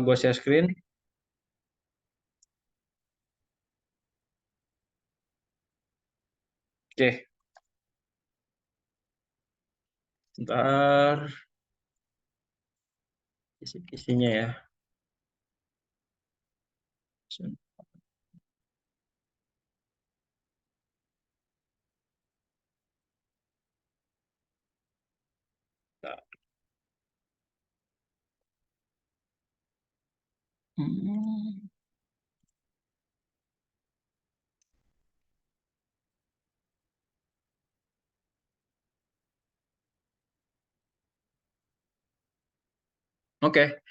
Gue share screen. Oke, ntar isinya ya. Hmm. Oke,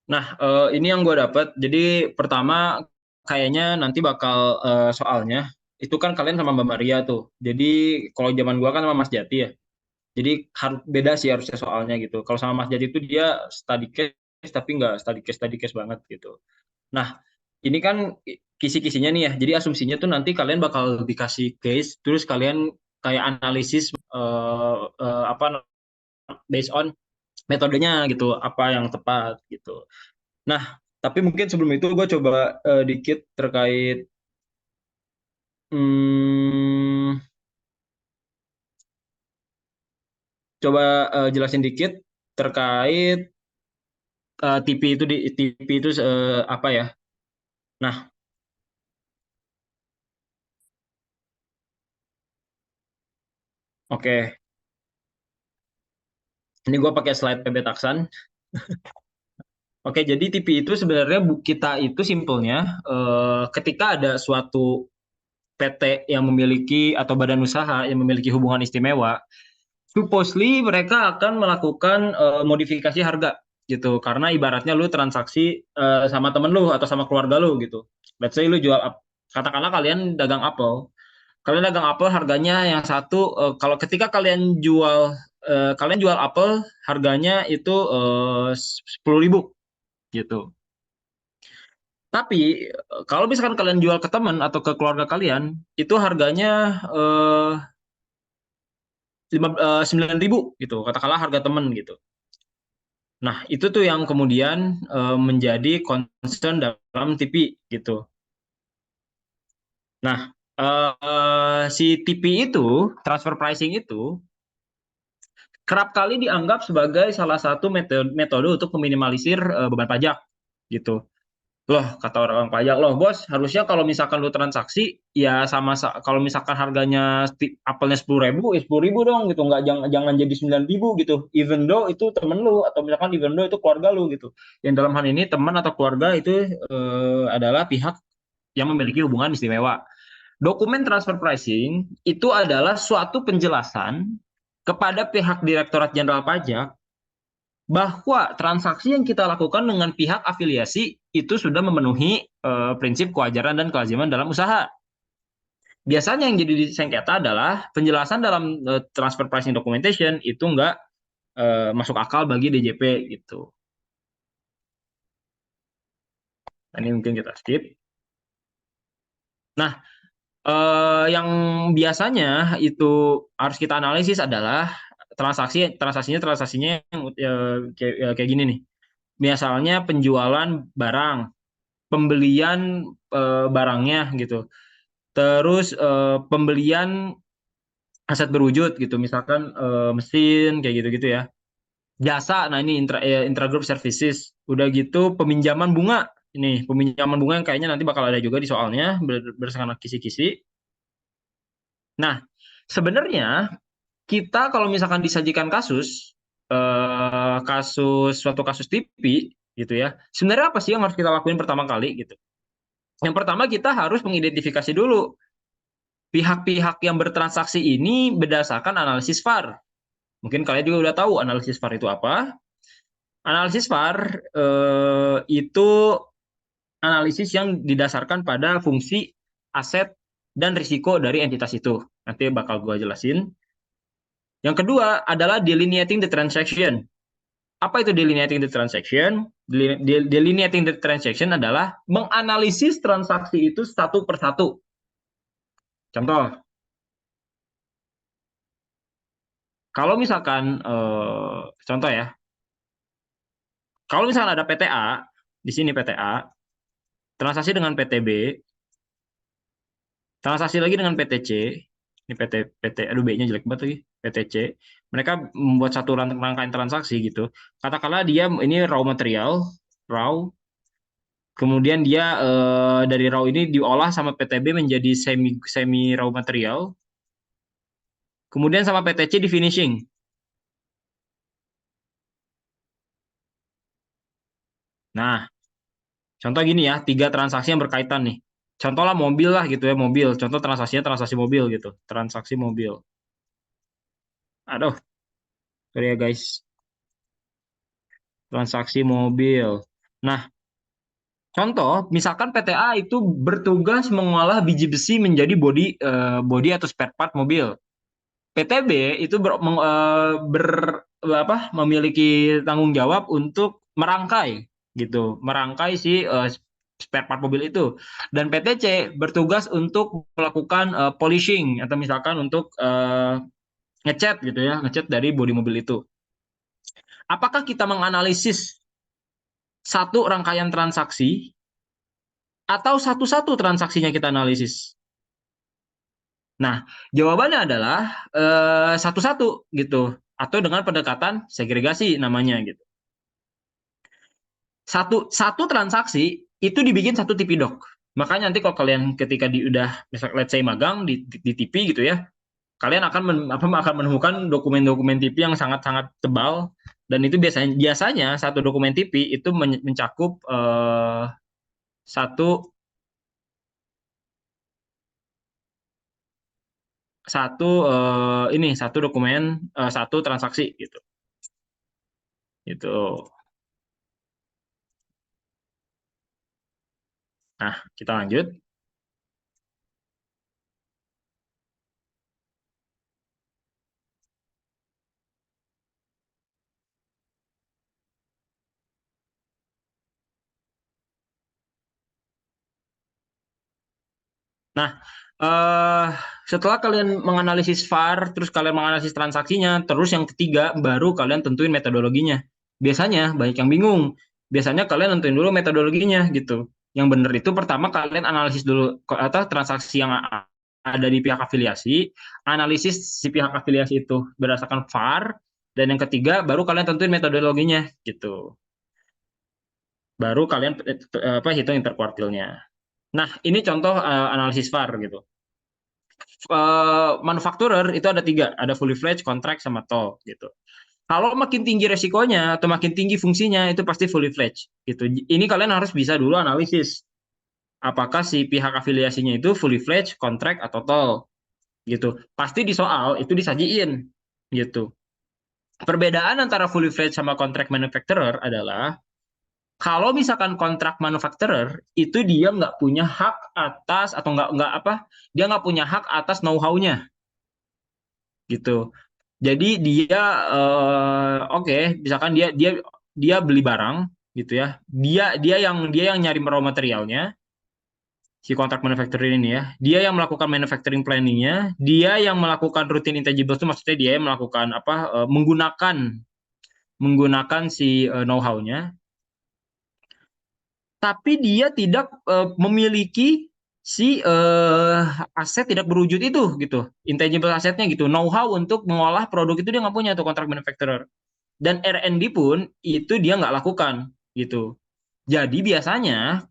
nah ini yang gue dapat. Jadi pertama kayaknya nanti bakal soalnya itu kan kalian sama Mbak Maria tuh. Jadi kalau zaman gue kan sama Mas Jati ya. Jadi harus beda sih harusnya soalnya gitu. Kalau sama Mas Jati itu dia study case tapi nggak study case banget gitu. Nah, ini kan kisi-kisinya nih ya. Jadi asumsinya tuh nanti kalian bakal dikasih case, terus kalian kayak analisis apa based on metodenya gitu, apa yang tepat gitu. Nah, tapi mungkin sebelum itu gue coba dikit terkait hmm, coba jelasin dikit terkait TP itu di TP itu apa ya? Nah, oke. Ini gue pakai slide PB Taksan. Oke, jadi TP itu sebenarnya kita itu simpelnya ketika ada suatu PT yang memiliki atau badan usaha yang memiliki hubungan istimewa, supposedly mereka akan melakukan modifikasi harga gitu. Karena ibaratnya lu transaksi sama temen lu atau sama keluarga lu gitu. Let's say lu jual katakanlah kalian dagang apel. Kalian dagang apel harganya yang satu kalau ketika kalian jual apel harganya itu 10.000 gitu. Tapi kalau misalkan kalian jual ke teman atau ke keluarga kalian, itu harganya 9.000 gitu, katakanlah harga teman gitu. Nah, itu tuh yang kemudian menjadi concern dalam TP gitu. Nah, si TP itu, transfer pricing itu, kerap kali dianggap sebagai salah satu metode untuk meminimalisir beban pajak gitu. Loh, kata orang pajak, loh bos, harusnya kalau misalkan lu transaksi, ya kalau misalkan harganya apelnya 10.000, ya 10.000 dong gitu, nggak jangan jadi 9.000 gitu. Even though itu temen lu, atau misalkan even though itu keluarga lu gitu. Yang dalam hal ini teman atau keluarga itu adalah pihak yang memiliki hubungan istimewa. Dokumen transfer pricing itu adalah suatu penjelasan kepada pihak Direktorat Jenderal Pajak bahwa transaksi yang kita lakukan dengan pihak afiliasi itu sudah memenuhi prinsip kewajaran dan kelaziman dalam usaha. Biasanya yang jadi sengketa adalah penjelasan dalam transfer pricing documentation itu nggak masuk akal bagi DJP gitu. Nah, ini mungkin kita skip. Nah, yang biasanya itu harus kita analisis adalah transaksinya yang kayak gini nih. Misalnya penjualan barang, pembelian barangnya gitu. Terus pembelian aset berwujud gitu, misalkan mesin kayak gitu-gitu ya. Jasa, nah ini intragroup services. Udah gitu peminjaman bunga. Ini peminjaman bunga yang kayaknya nanti bakal ada juga di soalnya berdasarkan kisi-kisi. Nah, sebenarnya kita kalau misalkan disajikan suatu kasus TV gitu ya. Sebenarnya apa sih yang harus kita lakuin pertama kali gitu? Yang pertama kita harus mengidentifikasi dulu pihak-pihak yang bertransaksi ini berdasarkan analisis VAR. Mungkin kalian juga udah tahu analisis VAR itu apa. Analisis VAR itu analisis yang didasarkan pada fungsi aset dan risiko dari entitas itu. Nanti bakal gue jelasin. Yang kedua adalah delineating the transaction. Apa itu delineating the transaction? Delineating the transaction adalah menganalisis transaksi itu satu persatu. Contoh, kalau misalkan contoh ya, kalau misalkan ada PTA, Di sini PTA, transaksi dengan PTB, transaksi lagi dengan PTC. Ini PT, aduh B-nya jelek banget lagi. PTC. Mereka membuat satu rangkaian transaksi gitu. Katakanlah dia ini raw material, raw. Kemudian dia dari raw ini diolah sama PTB menjadi semi semi raw material. Kemudian sama PTC di finishing. Nah, contoh gini ya, tiga transaksi yang berkaitan nih. Contoh lah mobil lah gitu ya, mobil. Contoh transaksinya transaksi mobil gitu. Transaksi mobil. Aduh, sorry ya guys. Transaksi mobil. Nah, contoh, misalkan PTA itu bertugas mengolah biji besi menjadi body atau spare part mobil. PTB itu memiliki tanggung jawab untuk merangkai gitu, merangkai si spare part mobil itu. Dan PTC bertugas untuk melakukan polishing atau misalkan untuk ngecat gitu ya, ngecat dari bodi mobil itu. Apakah kita menganalisis satu rangkaian transaksi atau satu-satu transaksinya kita analisis? Nah, jawabannya adalah satu-satu gitu, atau dengan pendekatan segregasi namanya gitu. Satu transaksi itu dibikin satu TV doc. Makanya nanti kalau kalian ketika udah misal let's say magang di TV gitu ya, kalian akan menemukan dokumen-dokumen TV yang sangat-sangat tebal, dan itu biasanya satu dokumen TV itu mencakup satu satu satu dokumen, satu transaksi gitu. Itu. Nah, kita lanjut. Nah, eh setelah kalian menganalisis VAR, terus kalian menganalisis transaksinya, terus yang ketiga baru kalian tentuin metodologinya. Biasanya banyak yang bingung. Biasanya kalian tentuin dulu metodologinya gitu. Yang benar itu pertama kalian analisis dulu atau transaksi yang ada di pihak afiliasi, analisis si pihak afiliasi itu berdasarkan VAR, dan yang ketiga baru kalian tentuin metodologinya gitu. Baru kalian hitung interkuartilnya. Nah, ini contoh analisis VAR gitu. Manufacturer itu ada tiga, ada fully fledged, contract, sama toll gitu. Kalau makin tinggi resikonya atau makin tinggi fungsinya itu pasti fully fledged gitu. Ini kalian harus bisa dulu analisis apakah si pihak afiliasinya itu fully fledged, contract, atau toll gitu. Pasti di soal itu disajiin gitu. Perbedaan antara fully fledged sama contract manufacturer adalah kalau misalkan kontrak manufacturer itu dia nggak punya hak atas atau nggak apa, dia nggak punya hak atas know-how-nya gitu. Jadi dia oke, misalkan dia dia dia beli barang gitu ya. Dia yang nyari raw materialnya, si kontrak manufacturer ini ya. Dia yang melakukan manufacturing planning-nya, dia yang melakukan routine intangibles itu maksudnya dia yang melakukan apa menggunakan si know-how-nya, tapi dia tidak memiliki si aset tidak berwujud itu gitu, intangible asetnya gitu, know-how untuk mengolah produk itu dia nggak punya tuh kontrak manufacturer. Dan R&D pun itu dia nggak lakukan gitu. Jadi biasanya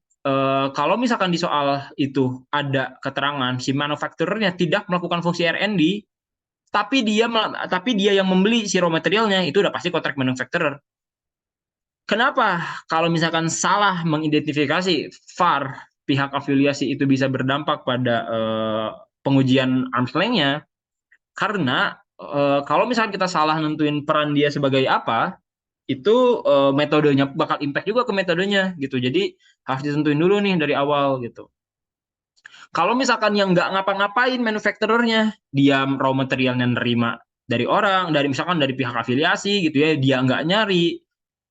kalau misalkan di soal itu ada keterangan si manufacturernya tidak melakukan fungsi R&D, tapi dia yang membeli si raw materialnya, itu udah pasti kontrak manufacturer. Kenapa? Kalau misalkan salah mengidentifikasi VAR, pihak afiliasi itu bisa berdampak pada pengujian arm's length-nya, karena kalau misalkan kita salah nentuin peran dia sebagai apa, itu metodenya bakal impact juga ke metodenya gitu. Jadi harus ditentuin dulu nih dari awal gitu. Kalau misalkan yang nggak ngapa-ngapain manufacturernya, dia raw materialnya nerima dari orang, dari misalkan dari pihak afiliasi gitu ya, dia nggak nyari,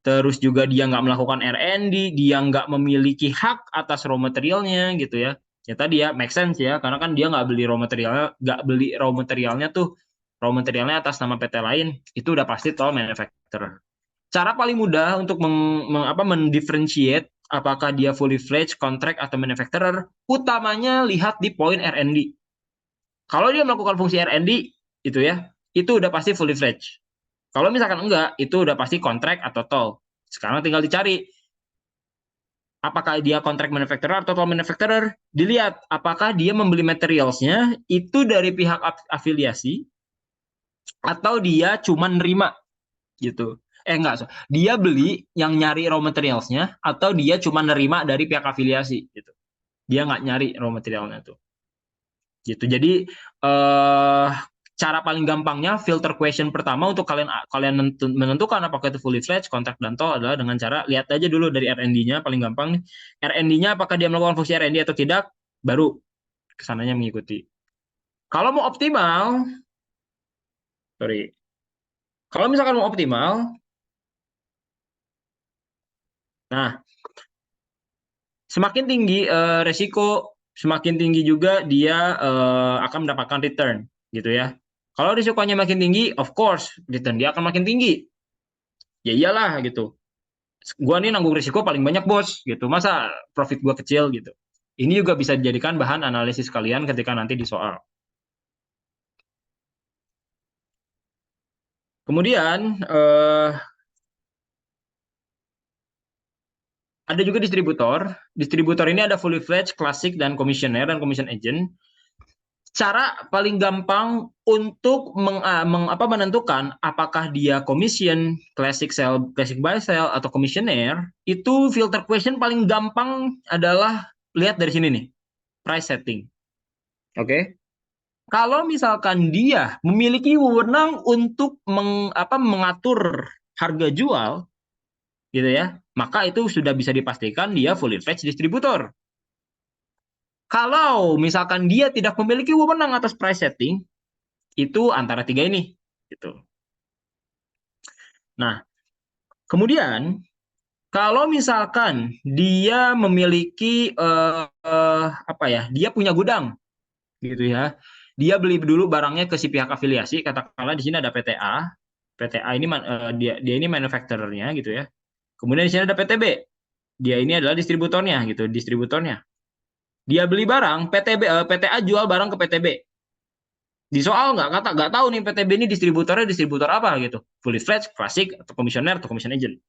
terus juga dia nggak melakukan R&D, dia nggak memiliki hak atas raw materialnya gitu ya. Ya tadi ya make sense ya, karena kan dia nggak beli raw materialnya tuh, raw materialnya atas nama PT lain, itu udah pasti tol manufacturer. Cara paling mudah untuk mendifferentiate apakah dia fully fledged, contract, atau manufacturer, utamanya lihat di poin R&D. Kalau dia melakukan fungsi R&D, itu udah pasti fully fledged. Kalau misalkan enggak, itu udah pasti contract atau toll. Sekarang tinggal dicari, apakah dia contract manufacturer atau toll manufacturer, dilihat apakah dia membeli materialsnya itu dari pihak afiliasi, atau dia cuma nerima, gitu. Enggak, dia beli yang nyari raw materialsnya, atau dia cuma nerima dari pihak afiliasi, gitu. Dia nggak nyari raw materialnya tuh. Gitu. Jadi cara paling gampangnya filter question pertama untuk kalian menentukan apakah itu fully fledged, contract dan toll adalah dengan cara lihat aja dulu dari R&D-nya, paling gampang nih. R&D-nya apakah dia melakukan fungsi R&D atau tidak, baru kesananya mengikuti. Kalau mau optimal, kalau misalkan mau optimal, nah semakin tinggi resiko, semakin tinggi juga dia akan mendapatkan return, gitu ya. Kalau risikonya makin tinggi, of course return dia akan makin tinggi. Ya iyalah gitu. Gua nih nanggung risiko paling banyak bos, gitu. Masa profit gua kecil gitu. Ini juga bisa dijadikan bahan analisis kalian ketika nanti di soal. Kemudian ada juga distributor. Distributor ini ada fully fledged, classic, dan commissioner dan commission agent. Cara paling gampang untuk menentukan apakah dia commission, classic sell, classic buy sell, atau commissioner, itu filter question paling gampang adalah lihat dari sini nih, price setting. Oke. Kalau misalkan dia memiliki wewenang untuk mengatur harga jual, gitu ya, maka itu sudah bisa dipastikan dia fully fledged distributor. Kalau misalkan dia tidak memiliki wewenang atas price setting, itu antara tiga ini, gitu. Nah, kemudian kalau misalkan dia memiliki dia punya gudang, gitu ya, dia beli dulu barangnya ke si pihak afiliasi, katakanlah di sini ada PTA. PTA ini dia ini manufacturernya, gitu ya. Kemudian di sini ada PTB, dia ini adalah distributornya, gitu, distributornya. Dia beli barang, PTA jual barang ke PTB. Di soal nggak tahu nih PTB ini distributor apa gitu, fully fledged, classic, atau komisioner atau commission agent.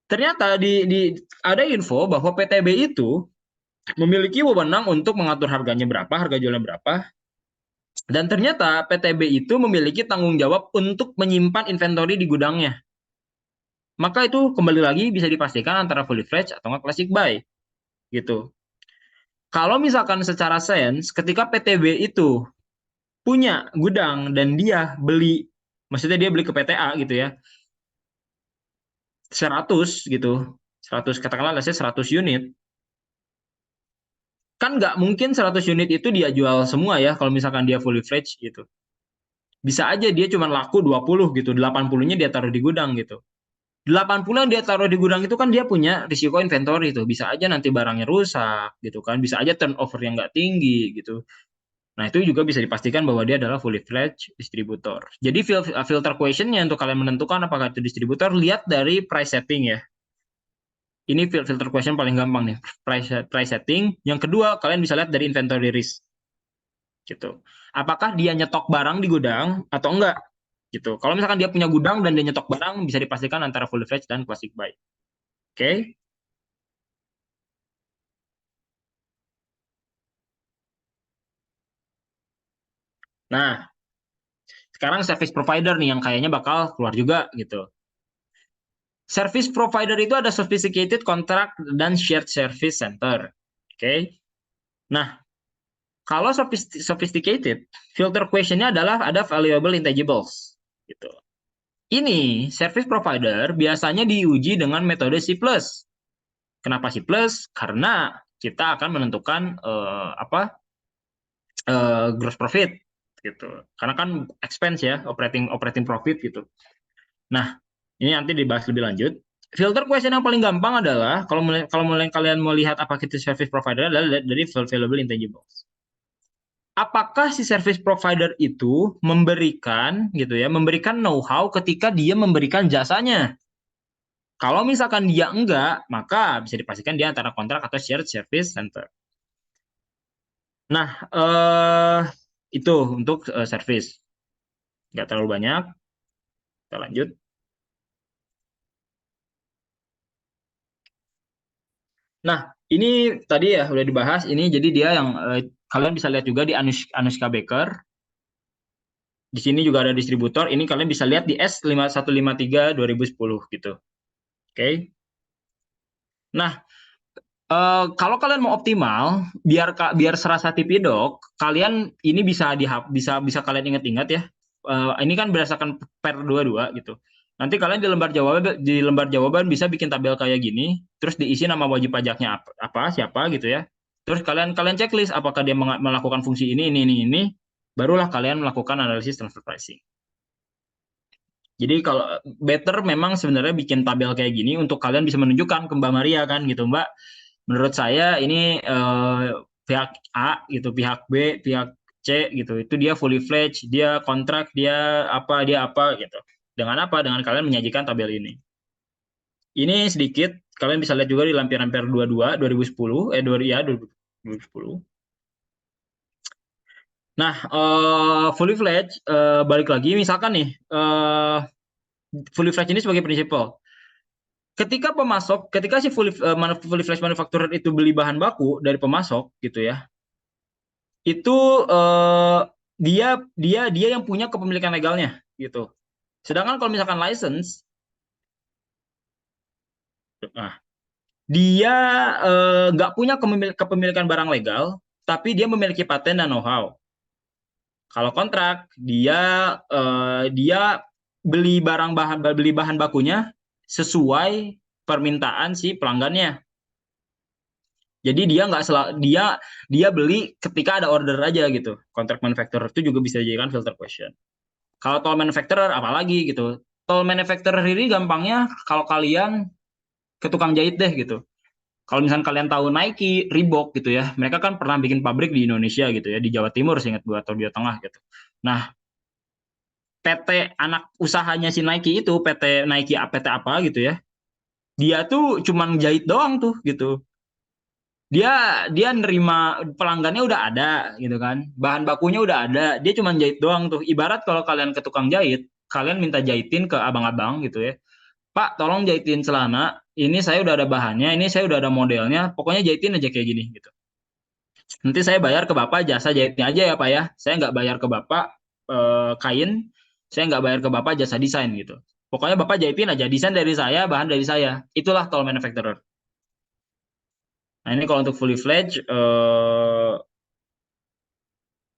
Ternyata ada info bahwa PTB itu memiliki wewenang untuk mengatur harganya berapa, harga jualnya berapa, dan ternyata PTB itu memiliki tanggung jawab untuk menyimpan inventory di gudangnya. Maka itu kembali lagi bisa dipastikan antara fully fledged atau nggak classic buy, gitu. Kalau misalkan secara sense, ketika PTB itu punya gudang dan dia beli, maksudnya dia beli ke PTA gitu ya, 100 gitu, 100 katakanlah 100 unit, kan nggak mungkin 100 unit itu dia jual semua ya kalau misalkan dia fully fledged gitu. Bisa aja dia cuma laku 20 gitu, 80-nya dia taruh di gudang gitu. 80 yang dia taruh di gudang itu kan dia punya risiko inventory itu. Bisa aja nanti barangnya rusak gitu kan, bisa aja turnover yang nggak tinggi gitu. Nah, itu juga bisa dipastikan bahwa dia adalah fully fledged distributor. Jadi filter question-nya untuk kalian menentukan apakah itu distributor, lihat dari price setting ya. Ini filter question paling gampang nih, price setting. Yang kedua, kalian bisa lihat dari inventory risk. Gitu. Apakah dia nyetok barang di gudang atau enggak? Gitu. Kalau misalkan dia punya gudang dan dia nyetok barang, bisa dipastikan antara fully fledged dan classic buy. Oke. Nah, sekarang service provider nih yang kayaknya bakal keluar juga gitu. Service provider itu ada sophisticated contract dan shared service center. Oke. Nah, kalau sophisticated, filter question-nya adalah ada valuable intangibles. Gitu. Ini service provider biasanya diuji dengan metode C++. Kenapa C++? Karena kita akan menentukan gross profit gitu. Karena kan expense ya, operating profit gitu. Nah, ini nanti dibahas lebih lanjut. Filter question yang paling gampang adalah kalau kalian melihat apa itu service provider adalah dari valuable intangibles. Apakah si service provider itu memberikan gitu ya, memberikan know-how ketika dia memberikan jasanya? Kalau misalkan dia enggak, maka bisa dipastikan dia antara kontrak atau shared service center. Nah, itu untuk service. Nggak terlalu banyak. Kita lanjut. Nah, ini tadi ya udah dibahas. Ini jadi dia yang kalian bisa lihat juga di Anushka Baker. Di sini juga ada distributor. Ini kalian bisa lihat di S5153 2010 gitu. Oke. Okay. Nah, kalau kalian mau optimal, biar serasa tipidok, kalian ini bisa kalian ingat-ingat ya. Ini kan berdasarkan per 22 gitu. Nanti kalian di lembar jawaban bisa bikin tabel kayak gini, terus diisi nama wajib pajaknya apa siapa gitu ya. Terus kalian kalian checklist apakah dia melakukan fungsi ini, barulah kalian melakukan analisis transfer pricing. Jadi kalau better memang sebenarnya bikin tabel kayak gini untuk kalian bisa menunjukkan ke Mbak Maria kan gitu, Mbak. Menurut saya ini pihak A gitu, pihak B, pihak C gitu. Itu dia fully fledged, dia kontrak, dia apa gitu. Dengan apa? Dengan kalian menyajikan tabel ini. Ini sedikit, kalian bisa lihat juga di lampiran-lampiran 22 2010 2010. Nah, fully fledged balik lagi misalkan nih fully fledged ini sebagai prinsipal. Ketika si fully fledged manufacturer itu beli bahan baku dari pemasok gitu ya, itu dia dia yang punya kepemilikan legalnya gitu. Sedangkan kalau misalkan license, nah dia nggak punya kepemilikan barang legal, tapi dia memiliki paten dan know-how. Kalau kontrak, dia beli bahan bakunya sesuai permintaan si pelanggannya. Jadi dia nggak dia beli ketika ada order aja gitu. Kontrak manufacturer itu juga bisa dijadikan filter question. Kalau toll manufacturer apalagi gitu. Toll manufacturer ini gampangnya kalau kalian ke tukang jahit deh gitu. Kalau misalnya kalian tahu Nike, Reebok gitu ya, mereka kan pernah bikin pabrik di Indonesia gitu ya, di Jawa Timur seingat gue atau di Jawa Tengah gitu. Nah, PT anak usahanya si Nike itu, PT Nike, PT apa gitu ya, dia tuh cuman jahit doang tuh gitu. Dia nerima pelanggannya udah ada gitu kan, bahan bakunya udah ada, dia cuma jahit doang tuh. Ibarat kalau kalian ke tukang jahit, kalian minta jahitin ke abang-abang gitu ya, Pak tolong jahitin celana, ini saya udah ada bahannya, ini saya udah ada modelnya, pokoknya jahitin aja kayak gini gitu. Nanti saya bayar ke bapak jasa jahitnya aja ya Pak ya, saya nggak bayar ke bapak kain, saya nggak bayar ke bapak jasa desain gitu. Pokoknya bapak jahitin aja, desain dari saya, bahan dari saya, itulah toll manufacturer. Nah ini kalau untuk fully fledged,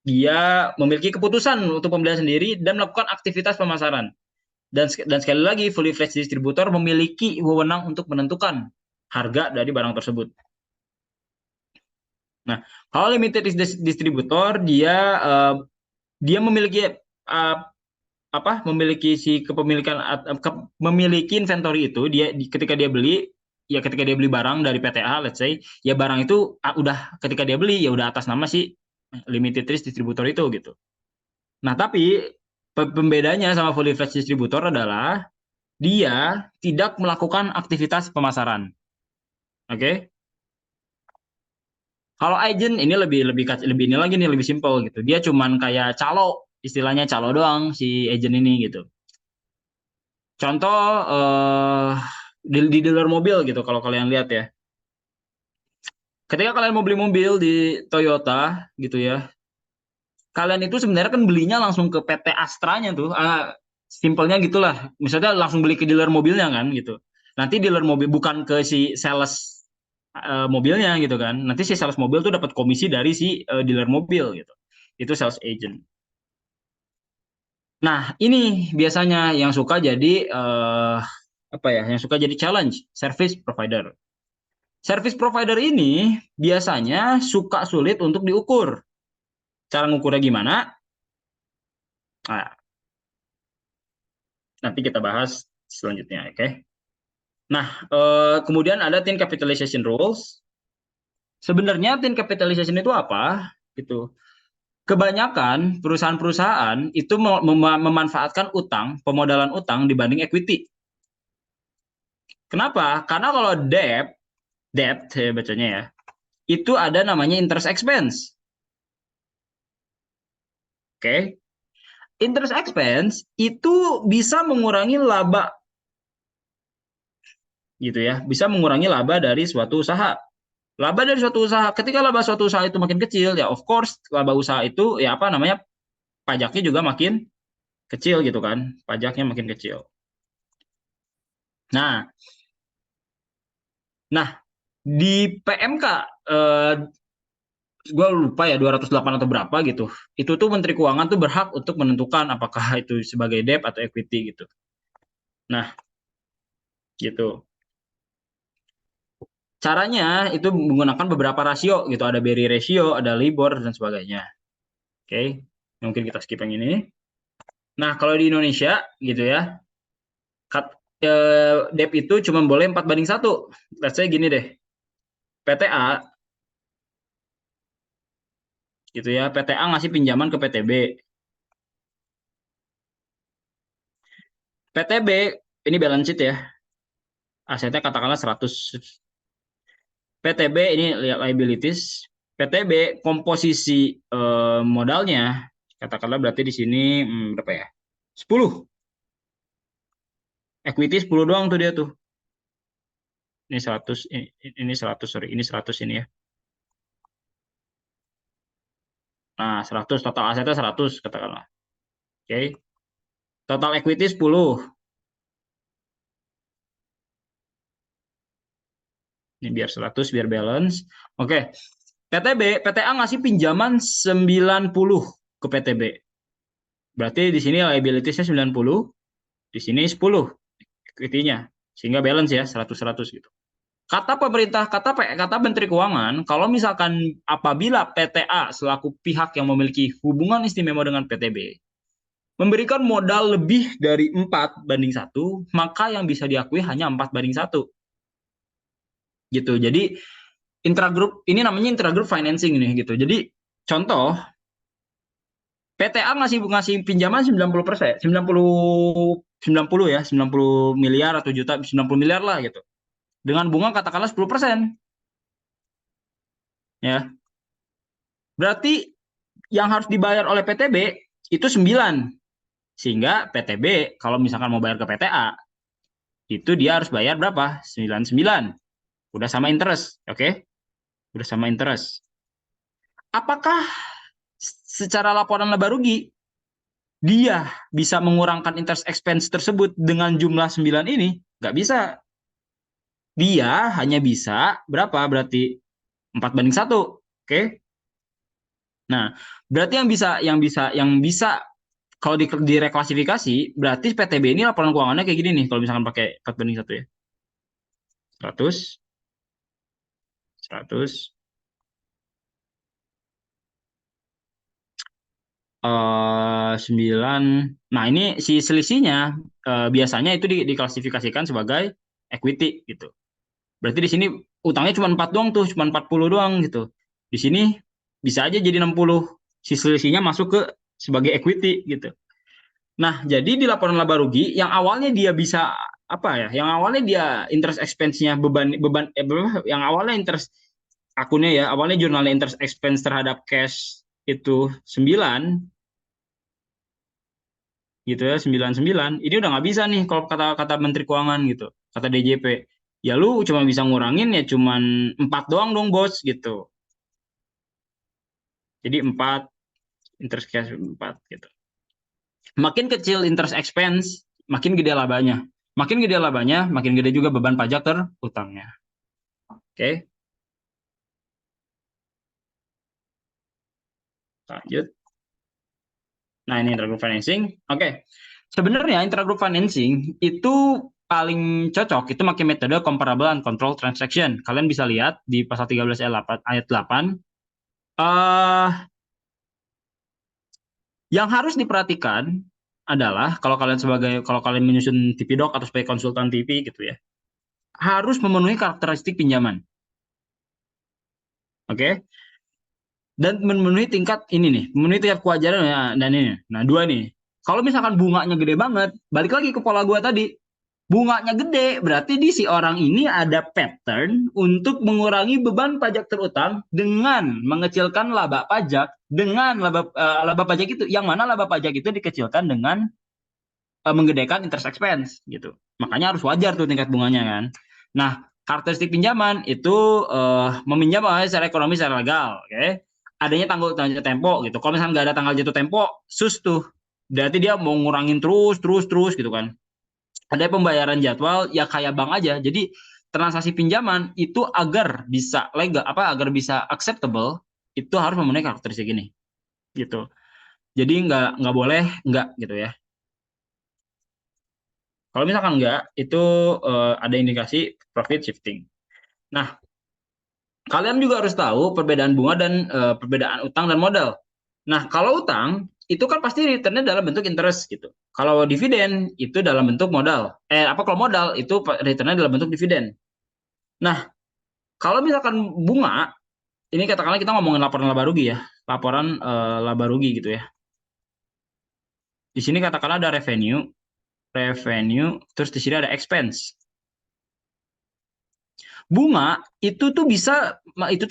dia memiliki keputusan untuk pembelian sendiri dan melakukan aktivitas pemasaran. Dan sekali lagi, fully fledged distributor memiliki wewenang untuk menentukan harga dari barang tersebut. Nah, kalau limited distributor, dia memiliki memiliki si kepemilikan memiliki inventory itu, ketika dia beli, ya ketika dia beli barang dari PTA let's say, ya barang itu udah ketika dia beli ya udah atas nama si limited risk distributor itu gitu. Nah, tapi pembedanya sama fully fledged distributor adalah dia tidak melakukan aktivitas pemasaran. Oke? Okay? Kalau agent ini lebih ini lagi nih, lebih simpel gitu. Dia cuman kayak calo, istilahnya calo doang si agent ini gitu. Contoh di dealer mobil gitu kalau kalian lihat ya. Ketika kalian mau beli mobil di Toyota gitu ya, kalian itu sebenarnya kan belinya langsung ke PT Astra-nya tuh. Simpelnya gitulah. Misalnya langsung beli ke dealer mobilnya kan gitu. Nanti dealer mobil bukan ke si sales mobilnya gitu kan. Nanti si sales mobil tuh dapat komisi dari si dealer mobil gitu. Itu sales agent. Nah, ini biasanya yang suka jadi apa ya? Yang suka jadi challenge, service provider. Service provider ini biasanya suka sulit untuk diukur. Cara ngukurnya gimana? Nah, nanti kita bahas selanjutnya, oke? Nah, kemudian ada tin capitalization rules. Sebenarnya tin capitalization itu apa? Gitu. Kebanyakan perusahaan-perusahaan itu memanfaatkan utang, pemodalan utang dibanding equity. Kenapa? Karena kalau debt ya bacanya ya, itu ada namanya interest expense. Oke. Interest expense itu bisa mengurangi laba gitu ya, bisa mengurangi laba dari suatu usaha. Laba dari suatu usaha, ketika laba suatu usaha itu makin kecil, ya of course laba usaha itu ya apa namanya, pajaknya juga makin kecil gitu kan, pajaknya makin kecil. Nah, nah di PMK eh, gue lupa ya 208 atau berapa gitu. Itu tuh Menteri Keuangan tuh berhak untuk menentukan apakah itu sebagai debt atau equity gitu. Nah, gitu. Caranya itu menggunakan beberapa rasio gitu, ada BRI ratio, ada LIBOR dan sebagainya. Oke, mungkin kita skip yang ini. Nah, kalau di Indonesia gitu ya, debt itu cuma boleh 4:1. Let's say gini deh, PTA gitu ya, PTA ngasih pinjaman ke PTB. PTB ini balance sheet ya, asetnya katakanlah 100. PTB ini liabilities. PTB komposisi modalnya katakanlah berarti di sini berapa ya? 10. Equity 10 doang tuh dia tuh. Ini 100, ini 100, sorry, ini 100 ini ya. Nah, 100 total asetnya 100 katakanlah. Oke. Total equity 10. Ini biar 100 biar balance. Oke. PTA ngasih pinjaman 90 ke PTB. Berarti di sini liabilities-nya 90, di sini 10 equity-nya. Sehingga balance ya 100-100 gitu. Kata pemerintah, kata Menteri Keuangan, kalau misalkan apabila PTA selaku pihak yang memiliki hubungan istimewa dengan PTB memberikan modal lebih dari 4:1, maka yang bisa diakui hanya 4:1. Gitu. Jadi intragroup ini namanya intragroup financing nih gitu. Jadi contoh PTA ngasih ngasih pinjaman 90%, 90 ya, 90 miliar atau juta, 90 miliar lah gitu. Dengan bunga katakanlah 10%. Ya. Berarti yang harus dibayar oleh PTB itu 9. Sehingga PTB kalau misalkan mau bayar ke PTA, itu dia harus bayar berapa? 99. Udah sama interest, oke? Udah sama interest. Apakah secara laporan laba rugi dia bisa mengurangkan interest expense tersebut dengan jumlah 9 ini? Nggak bisa. Dia hanya bisa berapa? Berarti 4:1. Oke? Nah, berarti yang bisa kalau direklasifikasi, berarti PTB ini laporan keuangannya kayak gini nih kalau misalkan pakai 4:1 ya. 100, 100, 9. Nah, ini si selisihnya biasanya itu diklasifikasikan sebagai equity gitu. Berarti di sini utangnya cuma 4 doang tuh, cuma 40 doang gitu. Di sini bisa aja jadi 60. Si selisihnya masuk ke sebagai equity gitu. Nah, jadi di laporan laba rugi yang awalnya dia bisa apa ya? Yang awalnya dia interest expense-nya beban beban yang awalnya interest akunnya ya, awalnya jurnalnya interest expense terhadap cash itu 9 gitu ya, 99. Ini udah nggak bisa nih kalau kata kata Menteri Keuangan gitu, kata DJP. Ya lu cuma bisa ngurangin ya cuman 4 doang dong bos gitu. Jadi 4 interest cash 4 gitu. Makin kecil interest expense, makin gede labanya. Makin gede labanya, makin gede juga beban pajak terutangnya. Oke, lanjut. Nah, ini intragroup financing. Oke. Sebenarnya intragroup financing itu paling cocok itu pakai metode comparable and control transaction. Kalian bisa lihat di pasal 13 ayat 8. Eh yang harus diperhatikan adalah kalau kalian menyusun TP Doc atau sebagai konsultan TP gitu ya, harus memenuhi karakteristik pinjaman. Oke? Dan memenuhi tingkat ini nih, memenuhi tingkat kewajaran ya, dan ini. Nah, dua nih. Kalau misalkan bunganya gede banget, balik lagi ke pola gua tadi. Bunganya gede, berarti di si orang ini ada pattern untuk mengurangi beban pajak terutang dengan mengecilkan laba pajak, dengan laba pajak itu, yang mana laba pajak itu dikecilkan dengan menggedekan interest expense gitu. Makanya harus wajar tuh tingkat bunganya kan. Nah, karakteristik pinjaman itu meminjam secara ekonomi secara legal, oke. Okay? Adanya tanggal jatuh tempo gitu. Kalau misalnya nggak ada tanggal jatuh tempo, sus tuh. Berarti dia mau ngurangin terus gitu kan. Ada pembayaran jadwal ya kayak bank aja. Jadi transaksi pinjaman itu agar bisa legal agar bisa acceptable itu harus memenuhi karakteristik ini gitu. Jadi nggak boleh nggak gitu ya. Kalau misalkan enggak, itu ada indikasi profit shifting. Nah, kalian juga harus tahu perbedaan bunga dan perbedaan utang dan modal. Nah, kalau utang itu kan pasti returnnya dalam bentuk interest gitu. Kalau dividen itu dalam bentuk modal. Kalau modal itu returnnya dalam bentuk dividen. Nah, kalau misalkan bunga, ini katakanlah kita ngomongin laporan laba rugi ya, laporan laba rugi gitu ya. Di sini katakanlah ada revenue, terus di sini ada expense. Bunga itu tuh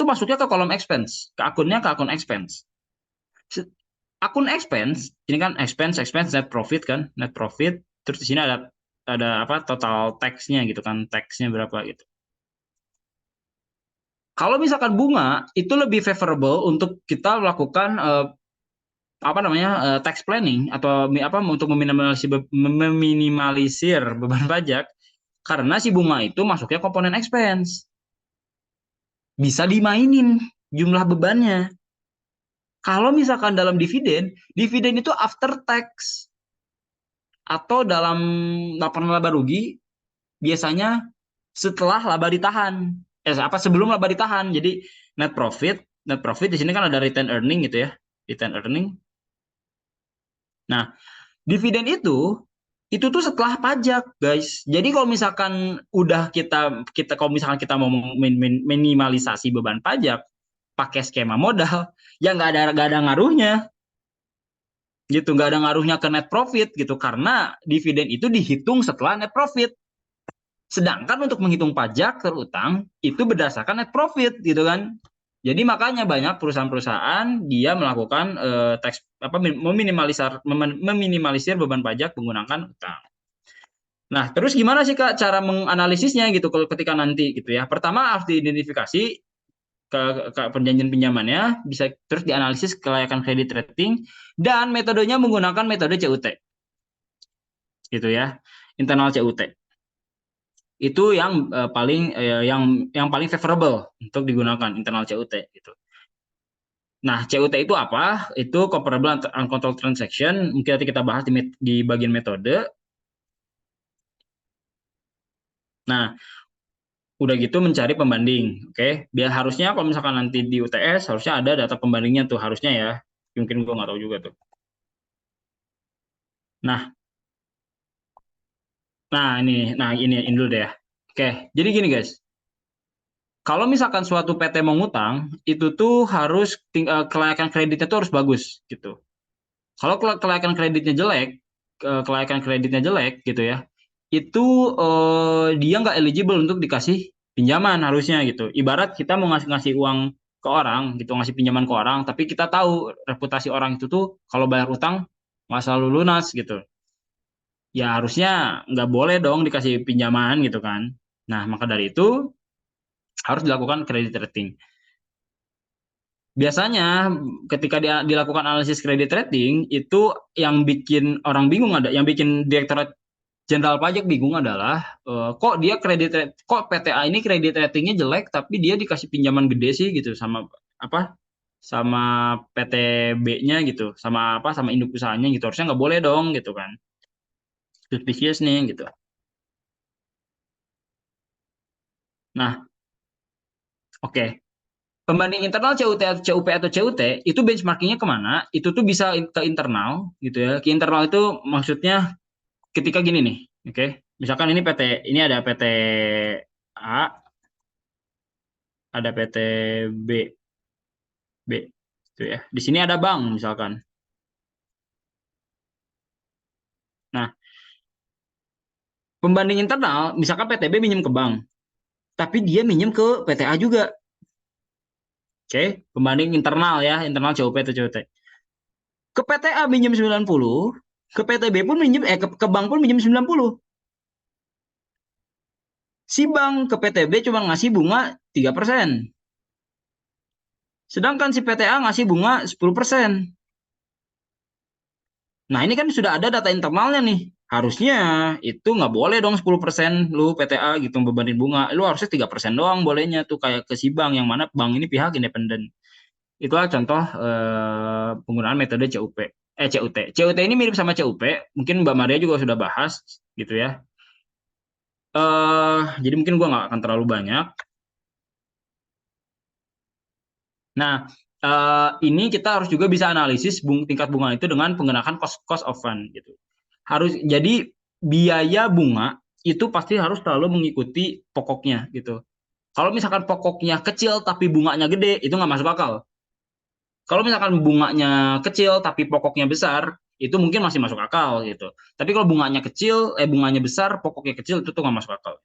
masuknya ke kolom expense, ke akun expense. Akun expense ini kan expense net profit kan, net profit. Terus di sini ada apa total tax-nya gitu kan, tax-nya berapa gitu. Kalau misalkan bunga itu lebih favorable untuk kita melakukan tax planning atau untuk meminimalisir beban pajak karena si bunga itu masuknya komponen expense. Bisa dimainin jumlah bebannya. Kalau misalkan dalam dividen itu after tax atau dalam laporan laba rugi biasanya setelah laba ditahan. Sebelum laba ditahan. Jadi net profit di sini kan ada return earning gitu ya. Return earning. Nah, dividen itu tuh setelah pajak, guys. Jadi kalau misalkan kalau misalkan kita mau minimalisasi beban pajak pakai skema modal, ya nggak ada ngaruhnya gitu, nggak ada ngaruhnya ke net profit gitu karena dividen itu dihitung setelah net profit. Sedangkan untuk menghitung pajak terutang itu berdasarkan net profit gitu kan. Jadi makanya banyak perusahaan-perusahaan dia melakukan meminimalisir beban pajak menggunakan utang. Nah, terus gimana sih Kak cara menganalisisnya gitu kalau ketika nanti gitu ya. Pertama harus diidentifikasi ke perjanjian pinjamannya, bisa terus dianalisis kelayakan kredit rating dan metodenya menggunakan metode CUT. Gitu ya. Internal CUT. Itu yang paling favorable untuk digunakan internal CUT gitu. Nah, CUT itu apa? Itu comparable uncontrolled transaction. Mungkin nanti kita bahas di bagian metode. Nah, udah gitu mencari pembanding, oke? Biar harusnya kalau misalkan nanti di UTS harusnya ada data pembandingnya tuh harusnya ya. Mungkin gue nggak tahu juga tuh. Nah, ini dulu deh ya. Oke, jadi gini guys. Kalau misalkan suatu PT mau ngutang, itu tuh harus kelayakan kreditnya tuh harus bagus gitu. Kalau kelayakan kreditnya jelek gitu ya, itu dia nggak eligible untuk dikasih pinjaman harusnya gitu. Ibarat kita mau ngasih uang ke orang gitu, ngasih pinjaman ke orang, tapi kita tahu reputasi orang itu tuh kalau bayar utang nggak selalu lunas gitu. Ya harusnya nggak boleh dong dikasih pinjaman gitu kan. Nah, maka dari itu harus dilakukan credit rating. Biasanya ketika dilakukan analisis credit rating itu yang bikin orang bingung yang bikin Direktorat Jenderal Pajak bingung adalah kok PTA ini kredit ratingnya jelek tapi dia dikasih pinjaman gede sih gitu sama PTB-nya gitu sama induk usahanya gitu harusnya nggak boleh dong gitu kan suspicious nih gitu. Nah, oke. Pembanding internal CUP atau CUT itu benchmarkingnya kemana? Itu tuh bisa ke internal gitu ya. Ke internal itu maksudnya ketika gini nih, oke. Misalkan ini ada PT A, ada PT B, gitu ya. Di sini ada bank misalkan. Nah, Pembanding internal, misalkan PTB minjem ke bank, tapi dia minjem ke PTA juga. Oke, pembanding internal ya, internal COP atau COT. Ke PTA minjem 90, ke PTB pun minjem, ke bank pun minjem 90. Si bank ke PTB cuma ngasih bunga 3%. Sedangkan si PTA ngasih bunga 10%. Nah, ini kan sudah ada data internalnya nih. Harusnya itu nggak boleh dong 10% lu PTA gitu bebanin bunga. Lu harusnya 3% doang bolehnya tuh kayak ke si bank yang mana bank ini pihak independen. Itulah contoh penggunaan metode CUP. CUT. CUT ini mirip sama CUP, mungkin Mbak Maria juga sudah bahas gitu ya. Jadi mungkin gua nggak akan terlalu banyak. Nah, ini kita harus juga bisa analisis tingkat bunga itu dengan penggunaan cost of fund gitu. Harus jadi biaya bunga itu pasti harus selalu mengikuti pokoknya gitu. Kalau misalkan pokoknya kecil tapi bunganya gede, itu nggak masuk akal. Kalau misalkan bunganya kecil tapi pokoknya besar, itu mungkin masih masuk akal gitu. Tapi kalau bunganya kecil, bunganya besar, pokoknya kecil, itu tuh nggak masuk akal.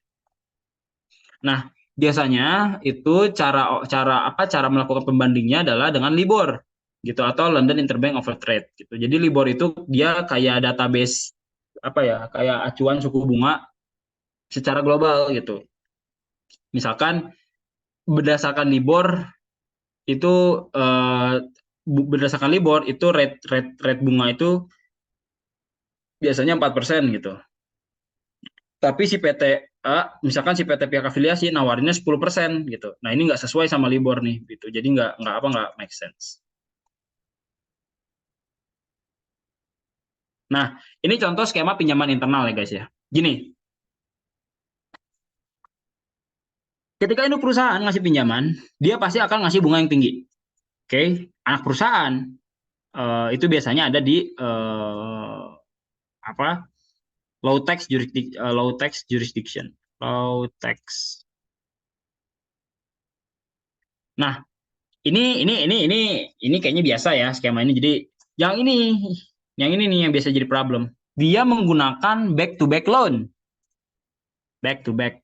Nah, biasanya itu cara melakukan pembandingnya adalah dengan LIBOR gitu atau London Interbank Offered Rate gitu. Jadi LIBOR itu dia kayak database apa ya, kayak acuan suku bunga secara global gitu. Misalkan berdasarkan LIBOR itu berdasarkan LIBOR itu rate bunga itu biasanya 4% gitu. Tapi si PTA, misalkan si PT pihak afiliasi nawarinnya 10% gitu. Nah, ini nggak sesuai sama LIBOR nih gitu. Jadi nggak make sense. Nah, ini contoh skema pinjaman internal ya guys ya. Gini, ketika ini perusahaan ngasih pinjaman, dia pasti akan ngasih bunga yang tinggi. Oke, anak perusahaan itu biasanya ada di apa? Low tax jurisdiction. Low tax. Nah, ini kayaknya biasa ya skema ini. Jadi yang ini nih yang biasa jadi problem. Dia menggunakan back to back loan. Back to back.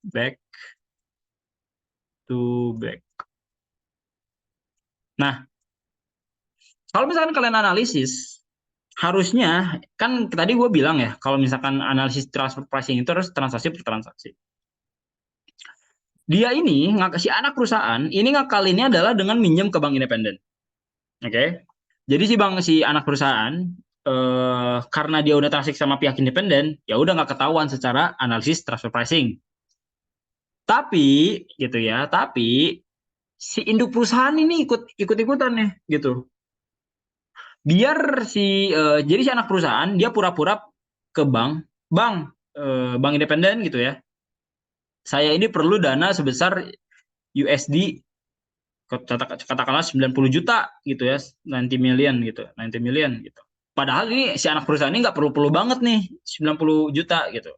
Back to back. Nah, kalau misalkan kalian analisis, harusnya kan tadi gue bilang ya, kalau misalkan analisis transfer pricing itu harus transaksi per transaksi. Dia ini si anak perusahaan ini ngakalinnya adalah dengan minjem ke bank independen. Oke. Okay? Jadi si anak perusahaan karena dia udah transaksi sama pihak independen, ya udah nggak ketahuan secara analisis transfer pricing. Tapi gitu ya, tapi si induk perusahaan ini ikut-ikutan nih gitu. Biar jadi si anak perusahaan dia pura-pura ke bank independen gitu ya. Saya ini perlu dana sebesar USD katakanlah 90 juta gitu ya, 90 million gitu, 90 million gitu. Padahal ini si anak perusahaan ini nggak perlu-perlu banget nih 90 juta gitu.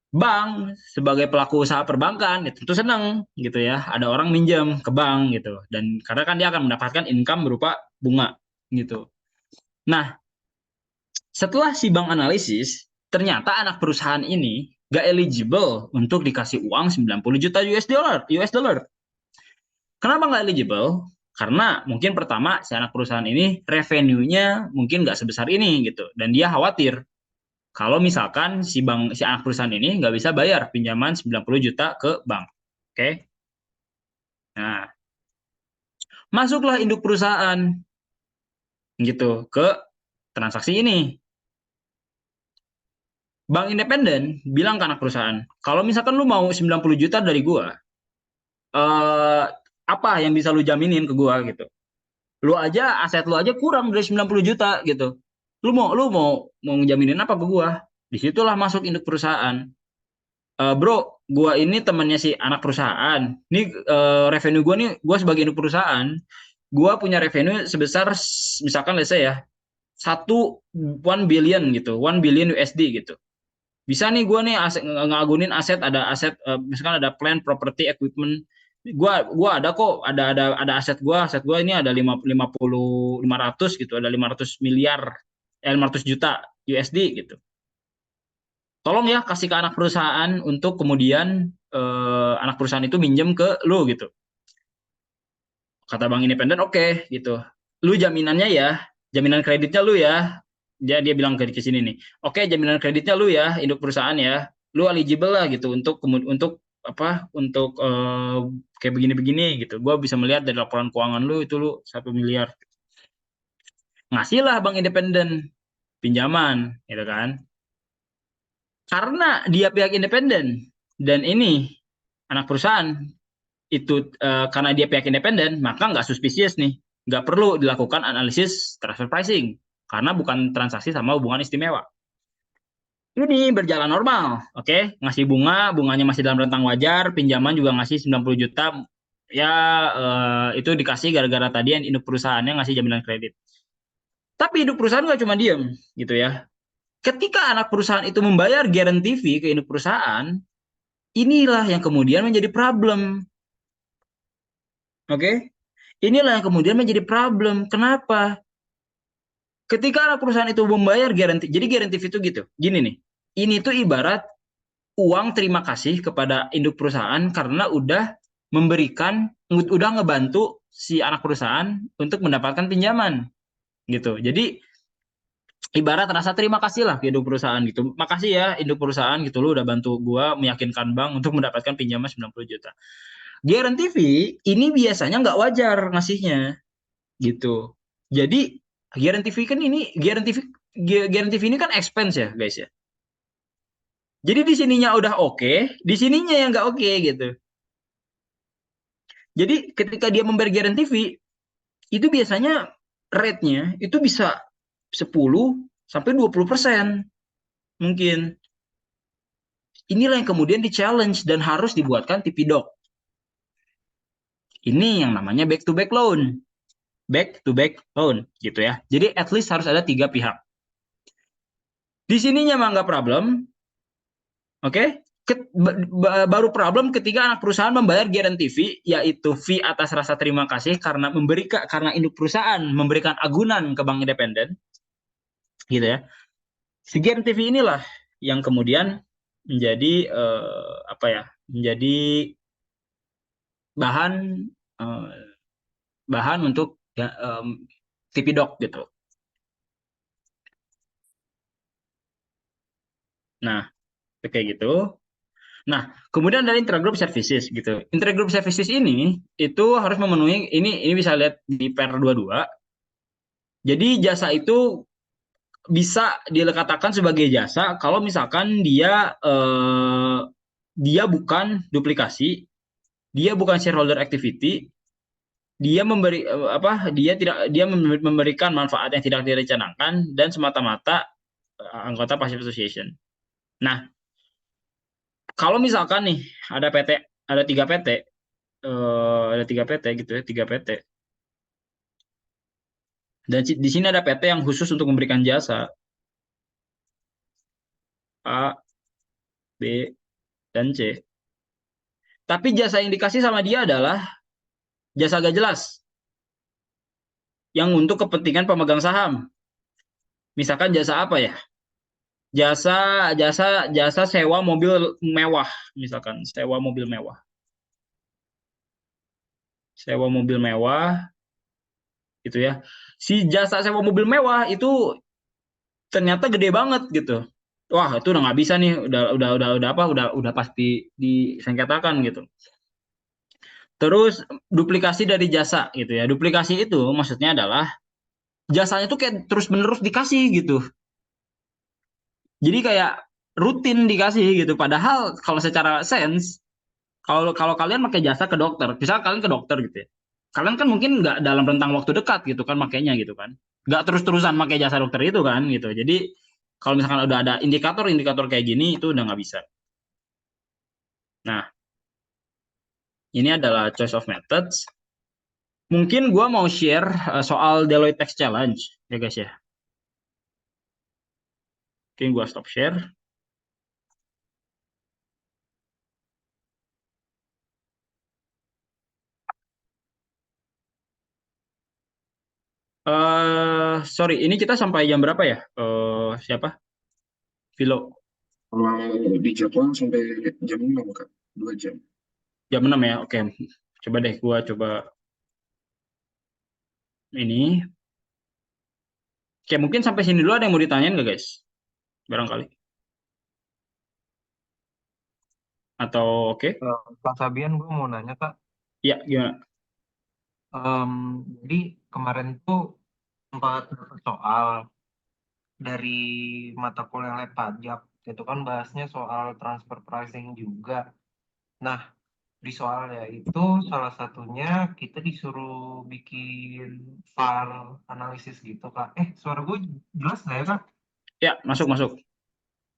Bank sebagai pelaku usaha perbankan ya tentu senang gitu ya, ada orang minjem ke bank gitu, dan karena kan dia akan mendapatkan income berupa bunga gitu. Nah, setelah si bank analisis, ternyata anak perusahaan ini gak eligible untuk dikasih uang 90 juta US dollar. Kenapa gak eligible? Karena mungkin pertama si anak perusahaan ini revenue-nya mungkin nggak sebesar ini gitu, dan dia khawatir kalau misalkan si anak perusahaan ini nggak bisa bayar pinjaman 90 juta ke bank. Oke. Okay? Nah, masuklah induk perusahaan gitu ke transaksi ini. Bank independen bilang ke anak perusahaan, kalau misalkan lu mau 90 juta dari gua, apa yang bisa lu jaminin ke gua gitu. Aset lu aja kurang dari 90 juta gitu. Lu mau ngejaminin apa ke gua? Disitulah masuk induk perusahaan. Bro, gua ini temannya si anak perusahaan. Ini revenue gua nih, gua sebagai induk perusahaan, gua punya revenue sebesar misalkan let's say ya, 1 billion gitu, 1 billion USD gitu. Bisa nih gue nih ngagunin aset, misalkan ada plant, property, equipment. Gua ada kok, ada aset gua ini ada 500 gitu, ada 500 miliar, 500 juta USD gitu. Tolong ya kasih ke anak perusahaan untuk kemudian anak perusahaan itu minjem ke lu gitu. Kata bank independen oke gitu. Lu jaminannya ya, jaminan kreditnya lu ya. Dia bilang ke sini nih. Oke, jaminan kreditnya lu ya, induk perusahaan ya. Lu eligible lah gitu untuk apa? Untuk kayak begini-begini gitu. Gua bisa melihat dari laporan keuangan lu itu lu 1 miliar. Ngasihlah bank independen pinjaman gitu kan. Karena dia pihak independen dan ini anak perusahaan itu karena dia pihak independen, maka nggak suspicious nih. Nggak perlu dilakukan analisis transfer pricing karena bukan transaksi sama hubungan istimewa. Ini berjalan normal, oke? Ngasih bunga, bunganya masih dalam rentang wajar, pinjaman juga ngasih 90 juta. Ya, itu dikasih gara-gara tadi yang induk perusahaannya ngasih jaminan kredit. Tapi induk perusahaan nggak cuma diem, gitu ya. Ketika anak perusahaan itu membayar guarantee fee ke induk perusahaan, inilah yang kemudian menjadi problem, oke? Inilah yang kemudian menjadi problem. Kenapa? Ketika anak perusahaan itu membayar guarantee, jadi guarantee fee itu gitu. Gini nih, ini tuh ibarat uang terima kasih kepada induk perusahaan karena udah ngebantu si anak perusahaan untuk mendapatkan pinjaman gitu. Jadi ibarat rasa terima kasih lah ke induk perusahaan gitu. Makasih ya induk perusahaan gitu lu udah bantu gua meyakinkan bank untuk mendapatkan pinjaman 90 juta. Guarantee fee ini biasanya nggak wajar ngasihnya gitu. Jadi guarantee fee kan ini guarantee fee ini kan expense ya guys ya. Jadi di sininya udah oke, di sininya yang nggak oke gitu. Jadi ketika dia membayar guarantee fee, itu biasanya rate-nya itu bisa 10 sampai 20% mungkin. Inilah yang kemudian di-challenge dan harus dibuatkan TP-Doc. Ini yang namanya back to back loan. Back to back loan gitu ya. Jadi at least harus ada 3 pihak. Di sininya mah nggak problem, oke? Baru problem ketika anak perusahaan membayar guarantee fee, yaitu fee atas rasa terima kasih karena induk perusahaan memberikan agunan ke bank independen, gitu ya. Si guarantee fee inilah yang kemudian menjadi apa ya? Menjadi bahan eh, bahan untuk ya, TP-Doc gitu. Nah, kayak gitu. Nah, kemudian dari intragroup services gitu. Intragroup services ini itu harus memenuhi ini bisa lihat di per 22. Jadi jasa itu bisa dikatakan sebagai jasa kalau misalkan dia bukan duplikasi, dia bukan shareholder activity, dia memberi apa? Dia memberikan manfaat yang tidak direncanakan dan semata-mata anggota passive association. Nah, kalau misalkan nih ada PT, ada 3 PT, ada 3 PT gitu ya, 3 PT. Dan di sini ada PT yang khusus untuk memberikan jasa A, B, dan C. Tapi jasa yang dikasih sama dia adalah jasa gak jelas yang untuk kepentingan pemegang saham. Misalkan jasa apa ya? Jasa jasa jasa sewa mobil mewah, misalkan sewa mobil mewah. Sewa mobil mewah gitu ya. Si jasa sewa mobil mewah itu ternyata gede banget gitu. Wah, itu udah nggak bisa nih, udah apa, udah pasti disengketakan gitu. Terus duplikasi dari jasa gitu ya. Duplikasi itu maksudnya adalah jasanya tuh kayak terus-menerus dikasih gitu. Jadi kayak rutin dikasih gitu. Padahal kalau secara sense, kalau kalau kalian pakai jasa ke dokter, misalnya kalian ke dokter gitu ya. Kalian kan mungkin nggak dalam rentang waktu dekat gitu kan makainya gitu kan. Nggak terus-terusan pakai jasa dokter itu kan gitu. Jadi kalau misalkan udah ada indikator-indikator kayak gini itu udah nggak bisa. Nah, ini adalah choice of methods. Mungkin gue mau share soal Deloitte Tax Challenge ya guys ya. Mungkin gue stop share. sorry, ini kita sampai jam berapa ya? Siapa? Vilo. Kalau di Jepang sampai jam 6 Kak, 2 jam. Jam 6 ya. Oke. Coba deh gua coba ini. Oke, mungkin sampai sini dulu ada yang mau ditanyain nggak, guys? Barangkali. Atau oke? Pak Sabian, gue mau nanya Kak. Ya, gimana? Em, jadi kemarin tuh sempat dapet soal dari mata kuliah lab pajak. Itu kan bahasnya soal transfer pricing juga. Nah, di soalnya itu salah satunya kita disuruh bikin VAR analisis gitu Kak. Suara gue jelas nggak ya Kak? Ya, masuk masuk.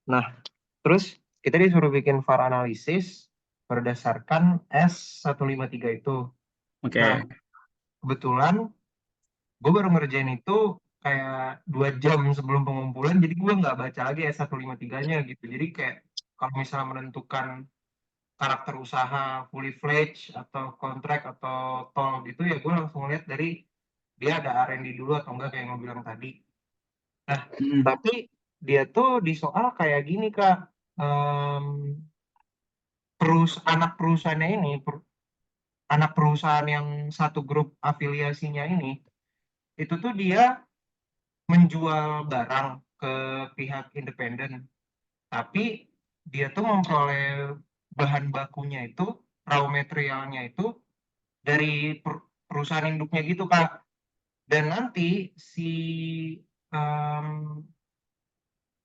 Nah, terus kita disuruh bikin VAR analisis berdasarkan S153 itu. Nah, Oke. kebetulan gue baru ngerjain itu kayak 2 jam sebelum pengumpulan, jadi gue nggak baca lagi S153-nya gitu. Jadi kayak kalau misalnya menentukan karakter usaha fully fledged atau kontrak atau tol gitu ya gue langsung lihat dari dia ada R&D dulu atau enggak kayak yang gue bilang tadi. Nah, Mm. tapi dia tuh di soal kayak gini Kak. Em, anak perusahaannya ini, anak perusahaan yang satu grup afiliasinya ini, itu tuh dia menjual barang ke pihak independen, tapi dia tuh memperoleh bahan bakunya itu, raw materialnya itu dari perusahaan induknya gitu Kak. Dan nanti si em,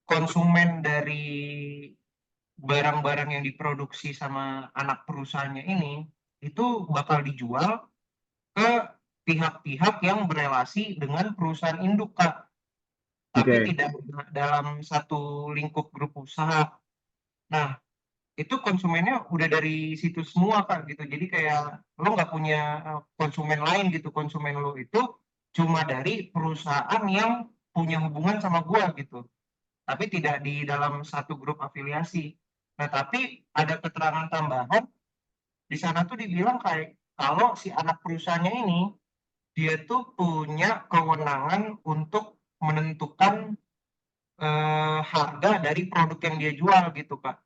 konsumen dari barang-barang yang diproduksi sama anak perusahaannya ini itu bakal dijual ke pihak-pihak yang berelasi dengan perusahaan induk Kak, tapi Oke. tidak dalam satu lingkup grup usaha. Nah, itu konsumennya udah dari situ semua Kak gitu. Jadi kayak lo nggak punya konsumen lain gitu. Konsumen lo itu cuma dari perusahaan yang punya hubungan sama gua gitu. Tapi tidak di dalam satu grup afiliasi. Nah, tapi ada keterangan tambahan di sana tuh dibilang kayak kalau si anak perusahaannya ini dia tuh punya kewenangan untuk menentukan harga dari produk yang dia jual gitu Kak.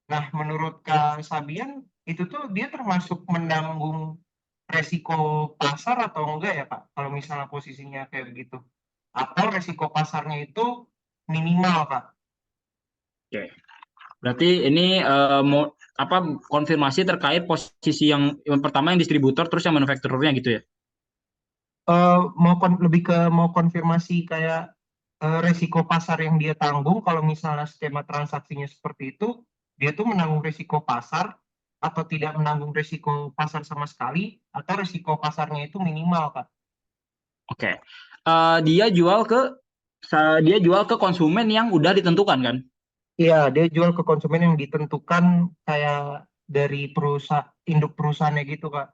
Nah, menurut Kak Sabian, itu tuh dia termasuk menanggung resiko pasar atau enggak ya, Kak? Kalau misalnya posisinya kayak begitu. Atau resiko pasarnya itu minimal, Kak? Oke. Berarti ini mau apa konfirmasi terkait posisi yang pertama yang distributor terus yang manufakturernya gitu ya. Mau lebih ke mau konfirmasi kayak resiko pasar yang dia tanggung kalau misalnya skema transaksinya seperti itu, dia tuh menanggung resiko pasar atau tidak menanggung resiko pasar sama sekali, atau resiko pasarnya itu minimal, Kak? Oke. Dia dia jual ke konsumen yang udah ditentukan kan? Iya, dia jual ke konsumen yang ditentukan kayak dari perusahaan induk perusahaannya gitu, Kak.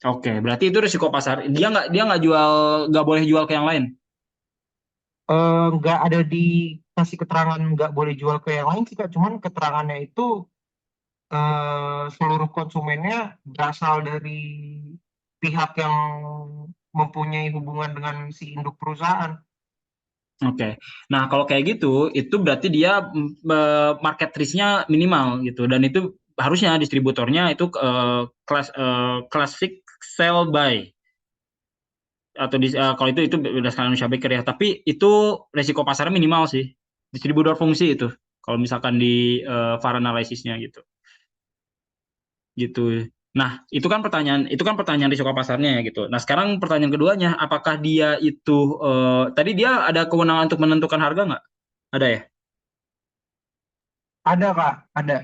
Oke, berarti itu risiko pasar. Dia nggak boleh jual ke yang lain. Nggak ada dikasih keterangan nggak boleh jual ke yang lain sih, Kak. Cuman keterangannya itu seluruh konsumennya berasal dari pihak yang mempunyai hubungan dengan si induk perusahaan. Oke. Nah, kalau kayak gitu, itu berarti dia market risk-nya minimal gitu. Dan itu harusnya distributornya itu classic sell by atau kalau itu berdasarkan Indonesia Baker ya. Tapi itu resiko pasarnya minimal sih. Distributor fungsi itu. Kalau misalkan di VAR analysisnya gitu. Gitu. Nah, itu kan pertanyaan risiko pasarnya ya gitu. Nah, sekarang pertanyaan keduanya, apakah dia itu tadi dia ada kewenangan untuk menentukan harga nggak? Ada ya? Ada, Kak, ada.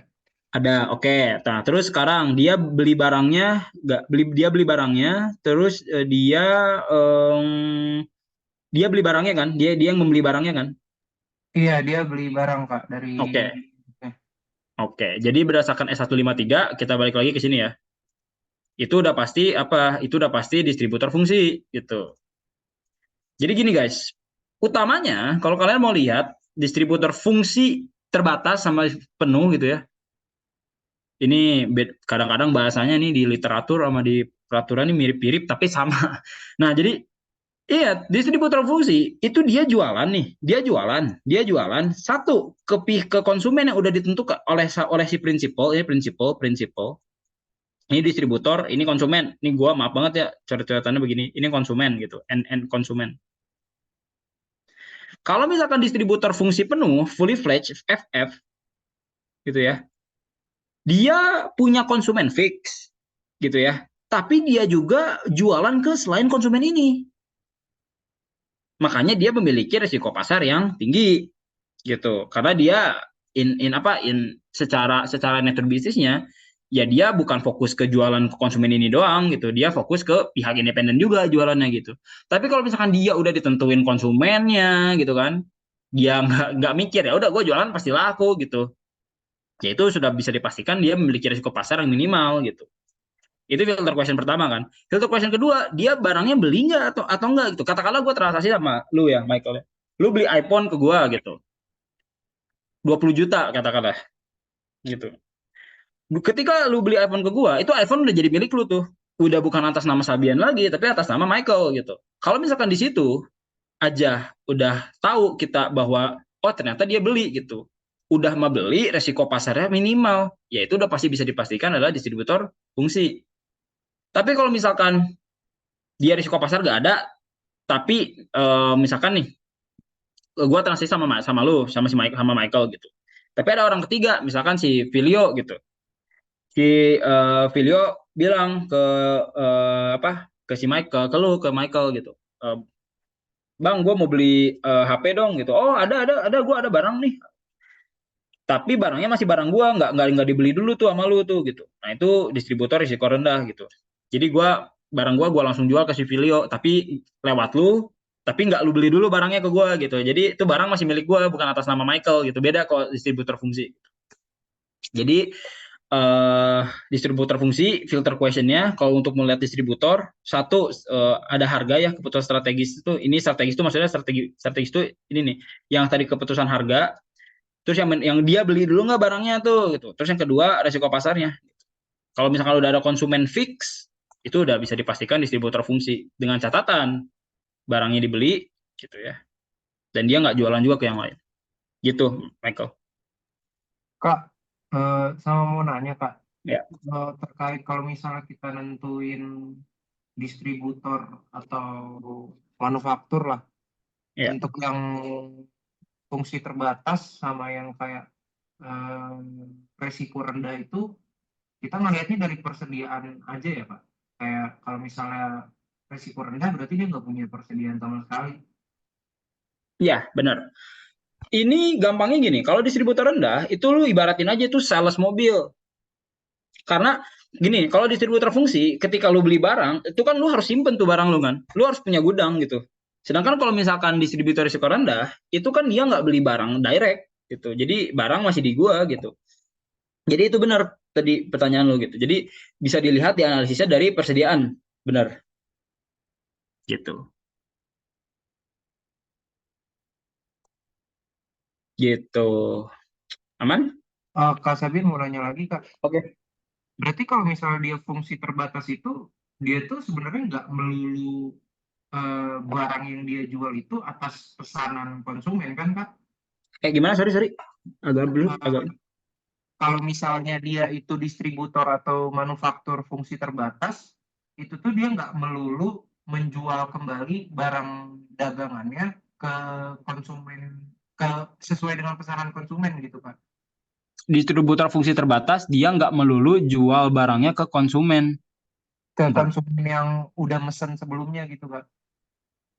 Ada. Oke. Nah, terus sekarang dia beli barangnya, terus dia beli barangnya kan? Dia yang membeli barangnya kan? Iya, dia beli barang, Kak, dari Oke. eh, Oke. Jadi berdasarkan S153 kita balik lagi ke sini ya. Itu udah pasti apa? Itu udah pasti distributor fungsi gitu. Jadi gini guys, utamanya kalau kalian mau lihat distributor fungsi terbatas sama penuh gitu ya. Ini kadang-kadang bahasanya nih di literatur sama di peraturan ini mirip-mirip tapi sama. Nah, jadi Iya, distributor fungsi itu dia jualan nih, dia jualan satu ke konsumen yang udah ditentukan oleh si prinsipal, ini prinsipal. Ini distributor, ini konsumen. Ini gua maaf banget ya, coret-coretannya begini. Ini konsumen gitu, end konsumen. Kalau misalkan distributor fungsi penuh, fully fledged, FF, gitu ya, dia punya konsumen fix, gitu ya. Tapi dia juga jualan ke selain konsumen ini. Makanya dia memiliki risiko pasar yang tinggi, gitu. Karena dia secara nature bisnisnya, ya dia bukan fokus ke jualan ke konsumen ini doang gitu, dia fokus ke pihak independen juga jualannya gitu. Tapi kalau misalkan dia udah ditentuin konsumennya gitu kan, dia nggak mikir ya udah gue jualan pasti laku gitu, ya itu sudah bisa dipastikan dia memiliki risiko pasar yang minimal gitu. Itu filter question pertama kan. Filter question kedua, dia barangnya beli nggak atau enggak gitu. Katakanlah gue transaksi sama lu ya Michael ya, lu beli iPhone ke gue gitu 20 juta katakanlah gitu. Ketika lu beli iPhone ke gua, itu iPhone udah jadi milik lu tuh. Udah bukan atas nama Sabian lagi, tapi atas nama Michael gitu. Kalau misalkan di situ aja udah tahu kita bahwa oh ternyata dia beli gitu. Udah mau beli, resiko pasarnya minimal. Ya itu udah pasti bisa dipastikan adalah distributor fungsi. Tapi kalau misalkan dia risiko pasar gak ada, tapi misalkan nih, gua transaksi sama lu, sama Michael gitu. Tapi ada orang ketiga, misalkan si Filio gitu. Si Filio bilang ke apa ke si Michael, ke Michael gitu. Eh, Bang, gue mau beli HP dong gitu. Oh ada gue ada barang nih. Tapi barangnya masih barang gue, nggak dibeli dulu tuh sama lu tuh gitu. Nah itu distributor risiko rendah gitu. Jadi barang gue langsung jual ke si Filio, tapi lewat lu, tapi nggak lu beli dulu barangnya ke gue gitu. Jadi itu barang masih milik gue, bukan atas nama Michael gitu. Beda kok distributor fungsi. Jadi distributor fungsi filter questionnya kalau untuk melihat distributor satu ada harga ya, keputusan strategis itu, ini strategis itu maksudnya strategis itu ini nih yang tadi keputusan harga, terus yang dia beli dulu nggak barangnya tuh gitu, terus yang kedua resiko pasarnya. Kalau misalkan udah ada konsumen fix itu udah bisa dipastikan distributor fungsi dengan catatan barangnya dibeli gitu ya, dan dia nggak jualan juga ke yang lain gitu Michael. Kak, sama mau nanya Kak, Ya. terkait kalau misalnya kita nentuin distributor atau manufaktur lah, Ya. untuk yang fungsi terbatas sama yang kayak resiko rendah itu, kita ngelihatnya dari persediaan aja ya Pak. Kayak kalau misalnya resiko rendah berarti dia nggak punya persediaan sama sekali. Ya, benar. Ini gampangnya gini, kalau distributor rendah, itu lu ibaratin aja itu sales mobil. Karena gini, kalau distributor fungsi, ketika lu beli barang, itu kan lu harus simpen tuh barang lu kan. Lu harus punya gudang gitu. Sedangkan kalau misalkan distributor risiko rendah, itu kan dia nggak beli barang direct gitu. Jadi barang masih di gua gitu. Jadi itu benar tadi pertanyaan lu gitu. Jadi bisa dilihat di analisisnya dari persediaan. Benar. Gitu. Gitu. Aman? Kak Sabin mau nanya lagi Kak. Oke. Berarti kalau misalnya dia fungsi terbatas itu, dia tuh sebenarnya nggak melulu barang yang dia jual itu atas pesanan konsumen kan Kak? Gimana? Sorry. Agak belum, agak. Eh, Kalau misalnya dia itu distributor atau manufaktur fungsi terbatas, itu tuh dia nggak melulu menjual kembali barang dagangannya ke konsumen, ke sesuai dengan pesanan konsumen gitu Kak. Distributor fungsi terbatas, dia nggak melulu jual barangnya ke konsumen. Ke Bentar. konsumen yang udah mesen sebelumnya gitu Kak.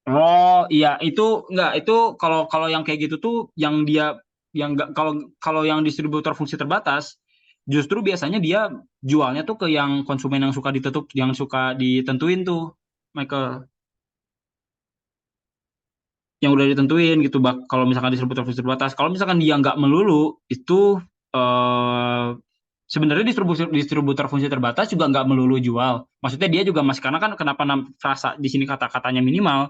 Oh iya, itu nggak, itu kalau kalau yang kayak gitu tuh yang dia yang nggak, kalau kalau yang distributor fungsi terbatas justru biasanya dia jualnya tuh ke yang konsumen yang suka ditutup, yang suka ditentuin tuh, Michael, yang udah ditentuin gitu. Kalau misalkan distributor fungsi terbatas, kalau misalkan dia nggak melulu itu eh, sebenarnya distributor fungsi terbatas juga nggak melulu jual. Maksudnya dia juga masih, karena kan kenapa frasa di sini kata-katanya minimal,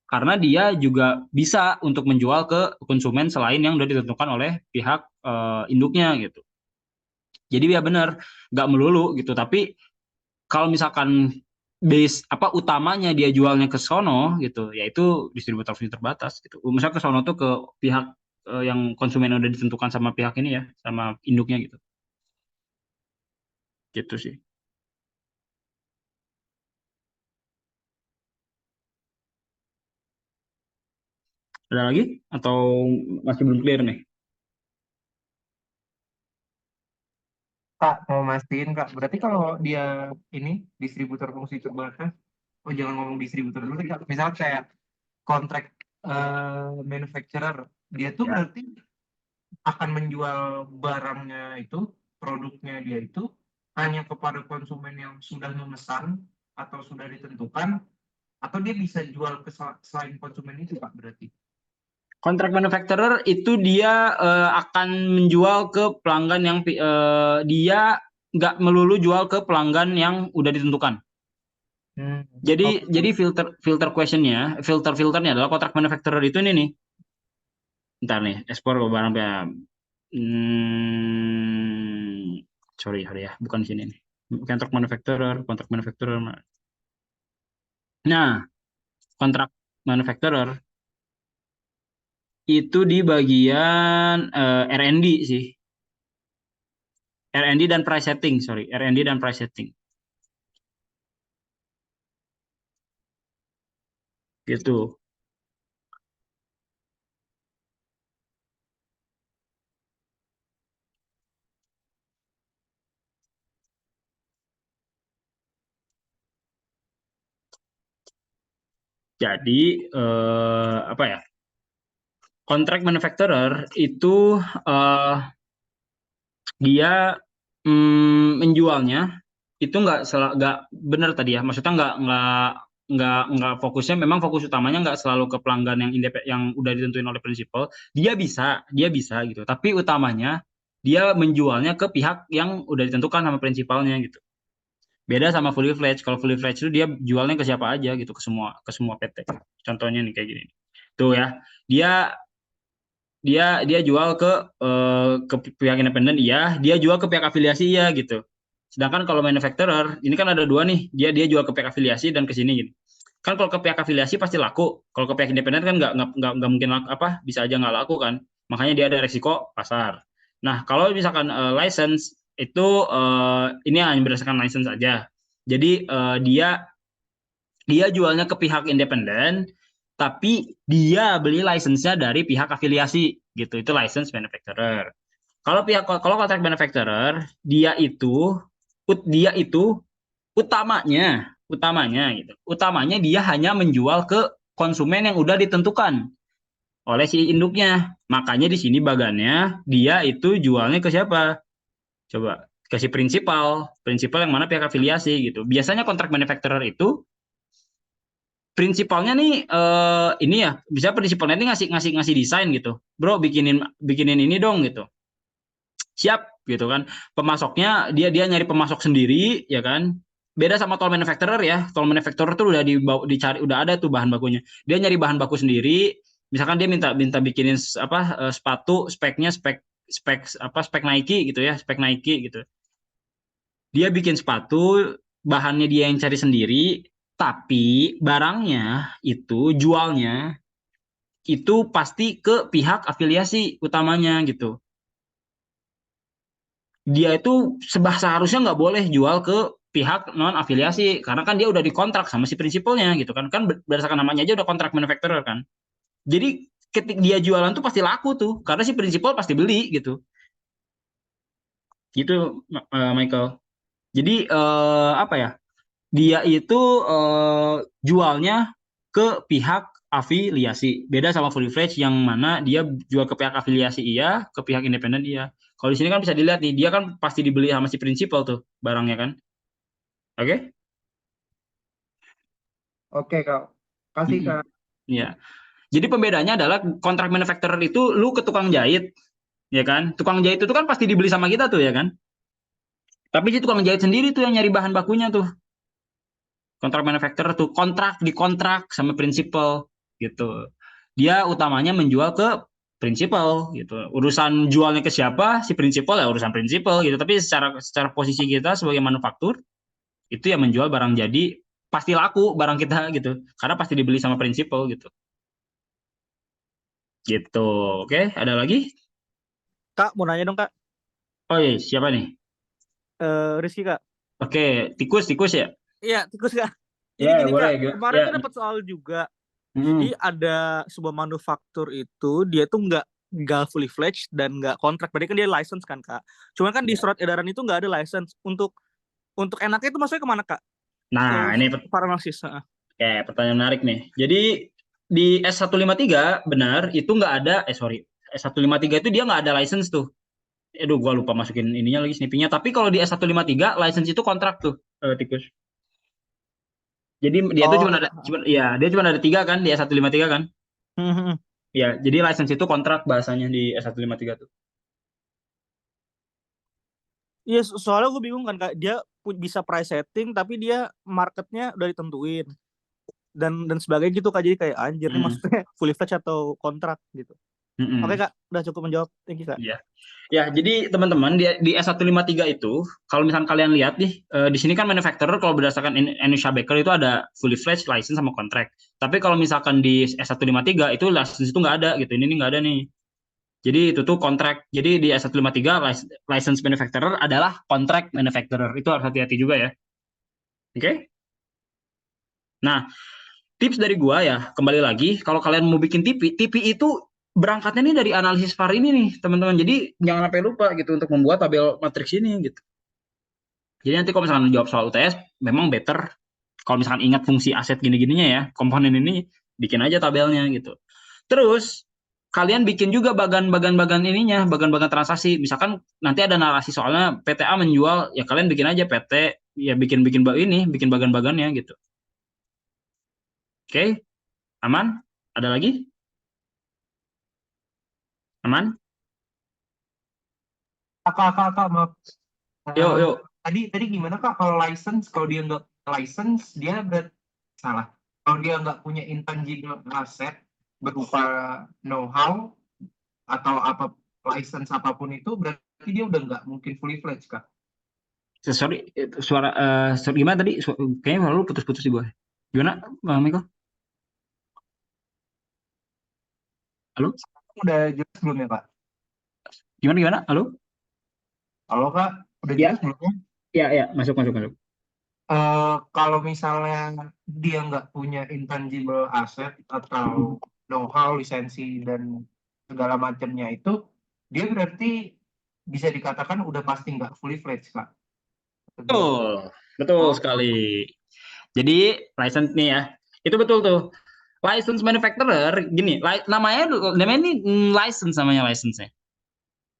karena dia juga bisa untuk menjual ke konsumen selain yang udah ditentukan oleh pihak induknya gitu. Jadi ya benar nggak melulu gitu. Tapi kalau misalkan base apa utamanya dia jualnya ke sono gitu, yaitu distributor terbatas gitu. Misalnya ke sono tuh ke pihak yang konsumen udah ditentukan sama pihak ini ya, sama induknya gitu. Gitu sih. Ada lagi atau masih belum clear nih? Kak, mau mastiin Kak, berarti kalau dia ini distributor fungsi terbatas, oh jangan ngomong distributor dulu Kak, misal kayak kontrak manufacturer, dia tuh Ya. berarti akan menjual barangnya itu, produknya dia itu hanya kepada konsumen yang sudah memesan atau sudah ditentukan, atau dia bisa jual ke selain konsumen itu Pak berarti. Kontrak manufacturer itu dia akan menjual ke pelanggan yang dia nggak melulu jual ke pelanggan yang udah ditentukan. Jadi Oke. jadi filternya adalah kontrak manufacturer itu ini nih. Ntar nih, ekspor ke barang sorry ya, bukan di sini nih. Kontrak manufacturer. Nah, kontrak manufacturer itu di bagian R&D sih. R&D dan price setting, sorry. R&D dan price setting. Gitu. Jadi apa ya? Kontrak manufacturer itu dia menjualnya itu nggak benar tadi ya. Maksudnya nggak fokusnya, memang fokus utamanya nggak selalu ke pelanggan yang yang udah ditentuin oleh prinsipal. Dia bisa gitu. Tapi utamanya dia menjualnya ke pihak yang udah ditentukan sama prinsipalnya gitu. Beda sama fully fledged. Kalau fully fledged itu dia jualnya ke siapa aja gitu, ke semua PT. Contohnya nih kayak gini. Tuh ya. Dia dia jual ke pihak independen, iya. Dia jual ke pihak afiliasi, iya gitu. Sedangkan kalau manufacturer ini kan ada dua nih, dia jual ke pihak afiliasi dan ke sini gitu. Kan kalau ke pihak afiliasi pasti laku, kalau ke pihak independen kan nggak mungkin laku, apa bisa aja nggak laku kan. Makanya dia ada resiko pasar. Nah kalau misalkan license itu ini hanya berdasarkan license saja. Jadi dia jualnya ke pihak independen, tapi dia beli license-nya dari pihak afiliasi gitu. Itu license manufacturer. Kalau kontrak manufacturer, dia itu utamanya gitu. Utamanya dia hanya menjual ke konsumen yang udah ditentukan oleh si induknya. Makanya di sini bagannya dia itu jualnya ke siapa? Coba ke si prinsipal yang mana pihak afiliasi gitu. Biasanya kontrak manufacturer itu prinsipalnya nih ini ya, bisa prinsipalnya ini ngasih ngasih ngasih desain gitu. Bro, bikinin bikinin ini dong gitu. Siap gitu kan. Pemasoknya dia nyari pemasok sendiri ya kan. Beda sama toll manufacturer ya. Toll manufacturer tuh udah dicari, udah ada tuh bahan bakunya. Dia nyari bahan baku sendiri. Misalkan dia minta minta bikinin apa sepatu, speknya spek spek apa spek Nike gitu ya, spek Nike gitu. Dia bikin sepatu, bahannya dia yang cari sendiri, tapi barangnya itu jualnya itu pasti ke pihak afiliasi utamanya gitu. Dia itu seharusnya nggak boleh jual ke pihak non afiliasi karena kan dia udah dikontrak sama si prinsipalnya gitu kan, berdasarkan namanya aja udah kontrak manufacturer kan. Jadi ketika dia jualan tuh pasti laku tuh karena si prinsipal pasti beli gitu. Gitu Michael. Jadi apa ya? Dia itu jualnya ke pihak afiliasi. Beda sama fully fledged yang mana dia jual ke pihak afiliasi iya, ke pihak independen iya. Kalau di sini kan bisa dilihat nih, dia kan pasti dibeli sama si prinsipal tuh barangnya kan. Oke? Okay? Oke Kak, kasih Kak. Iya. Jadi pembedanya adalah kontrak manufacturer itu lu ke tukang jahit, ya kan? Tukang jahit itu kan pasti dibeli sama kita tuh ya kan? Tapi si tukang jahit sendiri tuh yang nyari bahan bakunya tuh. Kontrak manufacturer tuh dikontrak sama prinsipal gitu. Dia utamanya menjual ke prinsipal gitu. Urusan jualnya ke siapa si prinsipal ya urusan prinsipal gitu. Tapi secara secara posisi kita sebagai manufaktur itu ya menjual barang jadi pasti laku barang kita gitu. Karena pasti dibeli sama prinsipal gitu. Gitu. Oke, ada lagi? Kak, mau nanya dong, Kak. Oh iya, siapa nih? Rizky, Kak. Oke, tikus ya? Iya, tikus, Kak. Jadi Ya, gini, boleh. Kak. Kemarin Ya. tuh dapat soal juga. Hmm. Jadi ada sebuah manufaktur itu, dia tuh nggak fully fledged dan nggak kontrak. Berarti kan dia license kan, Kak. Cuman kan di Ya. surat edaran itu nggak ada license. Untuk enaknya itu maksudnya kemana, Kak? Nah, ini Farmasis. Heeh. pertanyaan menarik nih. Jadi di S153 benar itu nggak ada, sorry, S153 itu dia nggak ada license tuh. Aduh, gua lupa masukin ininya lagi snippingnya. Tapi kalau di S153 license itu kontrak tuh, tikus. Jadi dia tuh Oh, cuma iya. ada, ya dia cuma ada 3 kan di S153 kan. Hmm. Ya, jadi license itu kontrak bahasanya di S153 tuh. Iya, soalnya gue bingung kan, Kak. Dia bisa price setting, tapi dia marketnya udah ditentuin. Dan sebagainya gitu, Kak. Jadi kayak anjir nih maksudnya fully fledged atau kontrak gitu. Oke, Kak. Udah cukup menjawab. Thank you, Kak. Iya. Ya, jadi teman-teman di S153 itu, kalau misalkan kalian lihat nih, di sini kan manufacturer kalau berdasarkan Indonesia Baker itu ada fully fledged license sama kontrak. Tapi kalau misalkan di S153 itu license itu nggak ada gitu. Ini nggak ada nih. Jadi itu tuh kontrak. Jadi di S153 license manufacturer adalah kontrak manufacturer. Itu harus hati-hati juga ya. Oke? Nah, tips dari gua ya, kembali lagi, kalau kalian mau bikin TV itu berangkatnya nih dari analisis VAR ini nih, teman-teman. Jadi jangan sampai lupa gitu untuk membuat tabel matriks ini gitu. Jadi nanti kalau misalkan jawab soal UTS, memang better kalau misalkan ingat fungsi aset gini-gininya ya, komponen ini bikin aja tabelnya gitu. Terus kalian bikin juga bagan-bagan ininya, bagan-bagan transaksi. Misalkan nanti ada narasi soalnya PTA menjual, ya kalian bikin aja PT, ya bikin-bikin ini, bikin bagan-bagannya gitu. Oke, aman? Ada lagi? Aman? Kak, maaf. Yuk, Eh, yuk. tadi gimana Kak kalau license, kalau dia nggak license dia berarti salah. Kalau dia nggak punya intangible asset berupa know-how atau apa license apapun itu, berarti dia udah nggak mungkin fully fledged Kak. Sorry, sorry, gimana tadi? Kayaknya lu putus-putus di gua. Gimana, Bang Miko? Halo? Udah jelas belum ya Kak? Gimana? Halo? Halo Kak, udah Ya, jelas belum? ya, masuk. Kalau misalnya dia nggak punya intangible asset atau know-how, lisensi dan segala macamnya itu, dia berarti bisa dikatakan udah pasti nggak fully fledged Kak. Betul, betul Oh, sekali. Jadi license nih ya, itu betul tuh. License manufacturer, gini, namanya ini license namanya license-nya.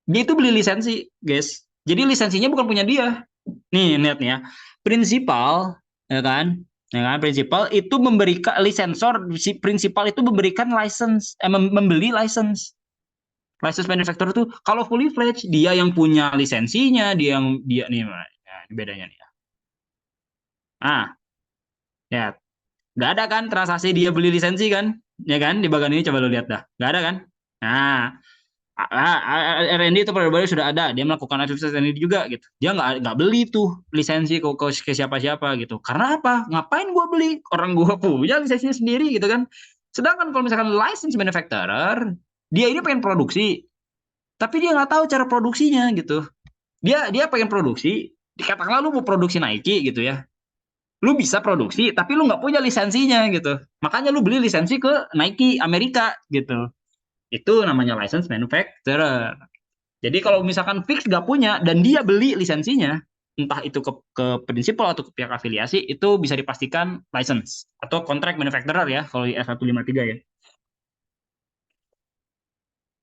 Dia itu beli lisensi, guys. Jadi lisensinya bukan punya dia. Nih, lihat nih ya. Prinsipal, ya kan? Ya kan, prinsipal itu memberikan lisensor, si prinsipal itu memberikan license, membeli license. License manufacturer itu kalau fully fledged dia yang punya lisensinya, dia nih, ya, ini bedanya nih ya. Ah, ya, nggak ada kan transaksi dia beli lisensi kan, ya kan? Di bagian ini coba lo lihat dah, nggak ada kan? Nah, R&D itu pada sudah ada, dia melakukan aktivitas R&D juga gitu. Dia nggak beli tuh lisensi ke siapa-siapa gitu. Karena apa? Ngapain gua beli? Orang gua punya lisensinya sendiri gitu kan. Sedangkan kalau misalkan license manufacturer, dia ini pengen produksi, tapi dia nggak tahu cara produksinya gitu. Dia pengen produksi, dikatakanlah lu mau produksi Nike gitu ya. Lu bisa produksi, tapi lu nggak punya lisensinya gitu. Makanya lu beli lisensi ke Nike Amerika gitu. Itu namanya license manufacturer. Jadi kalau misalkan fix nggak punya dan dia beli lisensinya, entah itu ke prinsipal atau ke pihak afiliasi, itu bisa dipastikan license atau contract manufacturer ya kalau di S153 ya.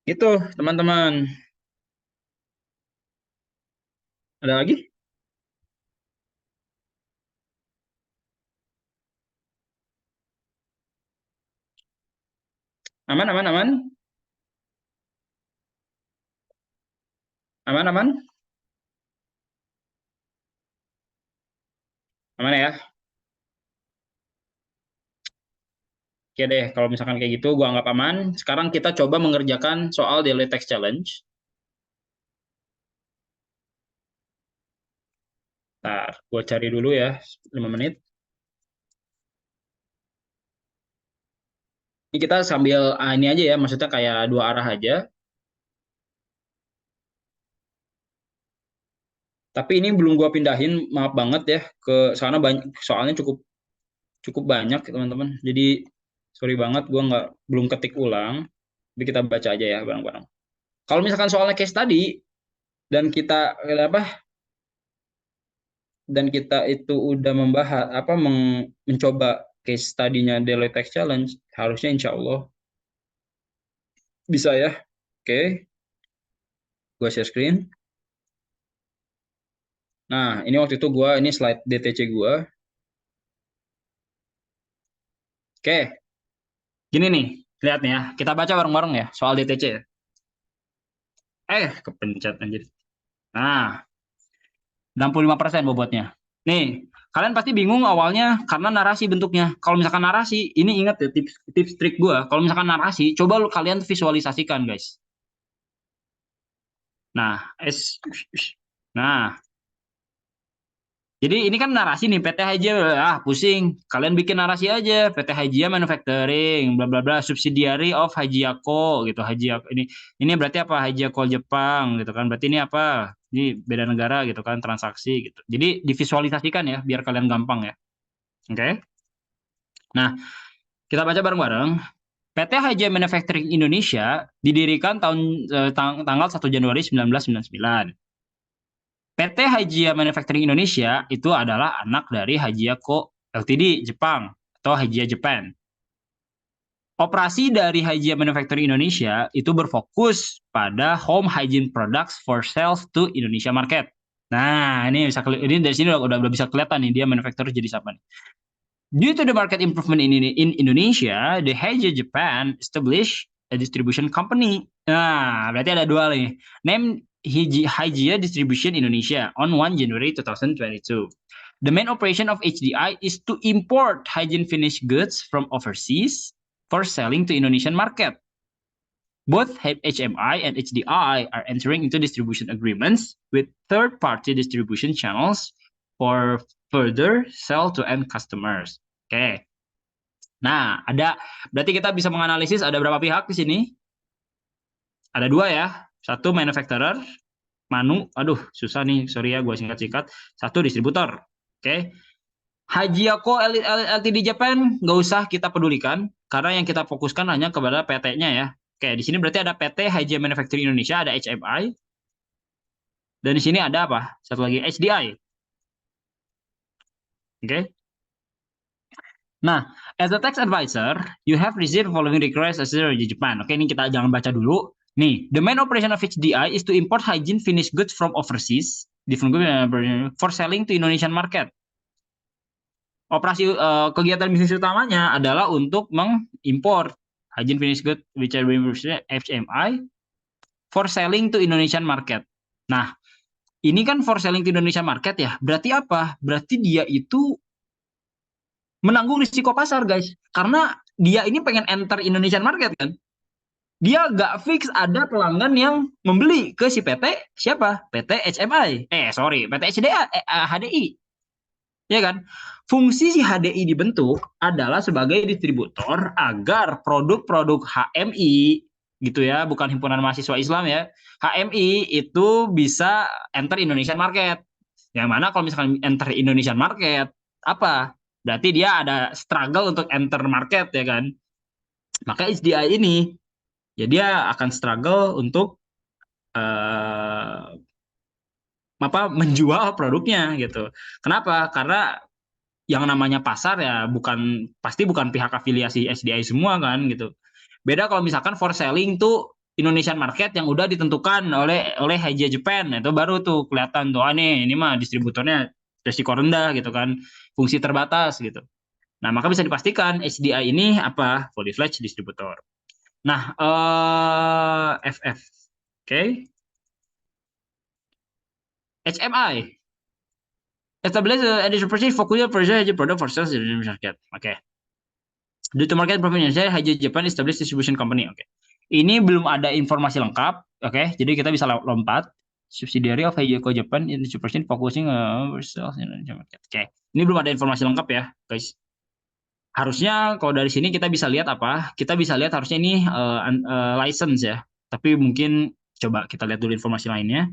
Itu teman-teman. Ada lagi? Aman, aman, aman. Aman, aman. Aman ya. Oke deh, kalau misalkan kayak gitu, gua anggap aman. Sekarang kita coba mengerjakan soal daily text challenge. Ntar, gua cari dulu ya, 5 menit. Ini kita sambil ini aja ya, maksudnya kayak dua arah aja. Tapi ini belum gua pindahin, maaf banget ya ke sana, banyak soalnya cukup cukup banyak teman-teman. Jadi sorry banget gua nggak belum ketik ulang. Jadi kita baca aja ya bareng-bareng. Kalau misalkan soalnya case tadi dan kita apa dan kita itu udah membahas mencoba case tadinya Deloitte Tech Challenge, harusnya insya Allah bisa ya. Oke, gua share screen. Nah, ini waktu itu ini slide DTC gua. Oke, gini nih, lihat nih ya. Kita baca bareng-bareng ya soal DTC. Kepencet anjir. Nah, 65% bobotnya. Nih, kalian pasti bingung awalnya karena narasi bentuknya. Kalau misalkan narasi, ini ingat ya tips trik gua. Kalau misalkan narasi, coba kalian visualisasikan, guys. Nah, nah, jadi ini kan narasi nih, PT Hajia, pusing. Kalian bikin narasi aja, PT Hajia Manufacturing, bla bla bla, subsidiary of Hajiako gitu. Hajiako ini berarti apa? Hajiako Jepang gitu kan. Berarti ini apa? Ini beda negara gitu kan, transaksi gitu. Jadi divisualisasikan ya, biar kalian gampang ya. Oke. Nah, kita baca bareng-bareng. PT Hajia Manufacturing Indonesia didirikan tanggal 1 Januari 1999. PT Hajia Manufacturing Indonesia itu adalah anak dari Hajia Co. Ltd. Jepang atau Hajia Japan. Operasi dari Hajia Manufacturing Indonesia itu berfokus pada home hygiene products for sales to Indonesia market. Nah, ini dari sini udah bisa kelihatan nih dia manufacturer jadi siapa nih. Due to the market improvement in Indonesia, the Hajia Japan established a distribution company. Nah, berarti ada dua nih. Name Hajia Distribution Indonesia on 1 January 2022. The main operation of HDI is to import hygiene finished goods from overseas for selling to Indonesian market. Both HMI and HDI are entering into distribution agreements with third-party distribution channels for further sell to end customers. Oke. Nah, berarti kita bisa menganalisis ada berapa pihak di sini? Ada dua ya. Satu manufacturer, susah nih, sorry ya, gue singkat-singkat. Satu distributor, oke. Hajiako Ltd Japan nggak usah kita pedulikan, karena yang kita fokuskan hanya kepada PT-nya ya. Oke, di sini berarti ada PT Hajia Manufacturing Indonesia, ada HMI, dan di sini ada apa? Satu lagi HDI. Oke. Nah, as a tax advisor, you have received following request as a Japan. Oke, ini kita jangan baca dulu. Nih, the main operation of HDI is to import hygiene finished goods from overseas, for selling to Indonesian market. Operasi kegiatan bisnis utamanya adalah untuk mengimpor hygiene finished goods, which are HMI, for selling to Indonesian market. Nah, ini kan for selling to Indonesian market ya. Berarti apa? Berarti dia itu menanggung risiko pasar, guys. Karena dia ini pengen enter Indonesian market kan. Dia nggak fix ada pelanggan yang membeli ke si PT siapa? PT HMI. PT HDI. Ya kan? Fungsi si HDI dibentuk adalah sebagai distributor agar produk-produk HMI gitu ya, bukan himpunan mahasiswa Islam ya. HMI itu bisa enter Indonesian market. Yang mana kalau misalkan enter Indonesian market, apa? Berarti dia ada struggle untuk enter market ya kan. Maka HDI ini ya dia akan struggle untuk menjual produknya gitu. Kenapa? Karena yang namanya pasar ya pasti bukan pihak afiliasi HDI semua kan gitu. Beda kalau misalkan for selling tuh Indonesian market yang udah ditentukan oleh Hajia Japan, itu baru tuh kelihatan tuh ini mah distributornya resiko rendah gitu kan, fungsi terbatas gitu. Nah, maka bisa dipastikan HDI ini apa? Fully fledged distributor. Nah, FF. Oke. HMI. Establish a distribution focused product for sales in the market. Oke. Due to market improvement, Hajia Japan established distribution company. Oke. Ini belum ada informasi lengkap. Oke. Jadi kita bisa lompat. Subsidiary of Hajia Japan in distribution focusing sales in the market. Oke. Ini belum ada informasi lengkap ya, guys. harusnya kalau dari sini kita bisa lihat apa? Kita bisa lihat harusnya ini license ya. Tapi mungkin coba kita lihat dulu informasi lainnya.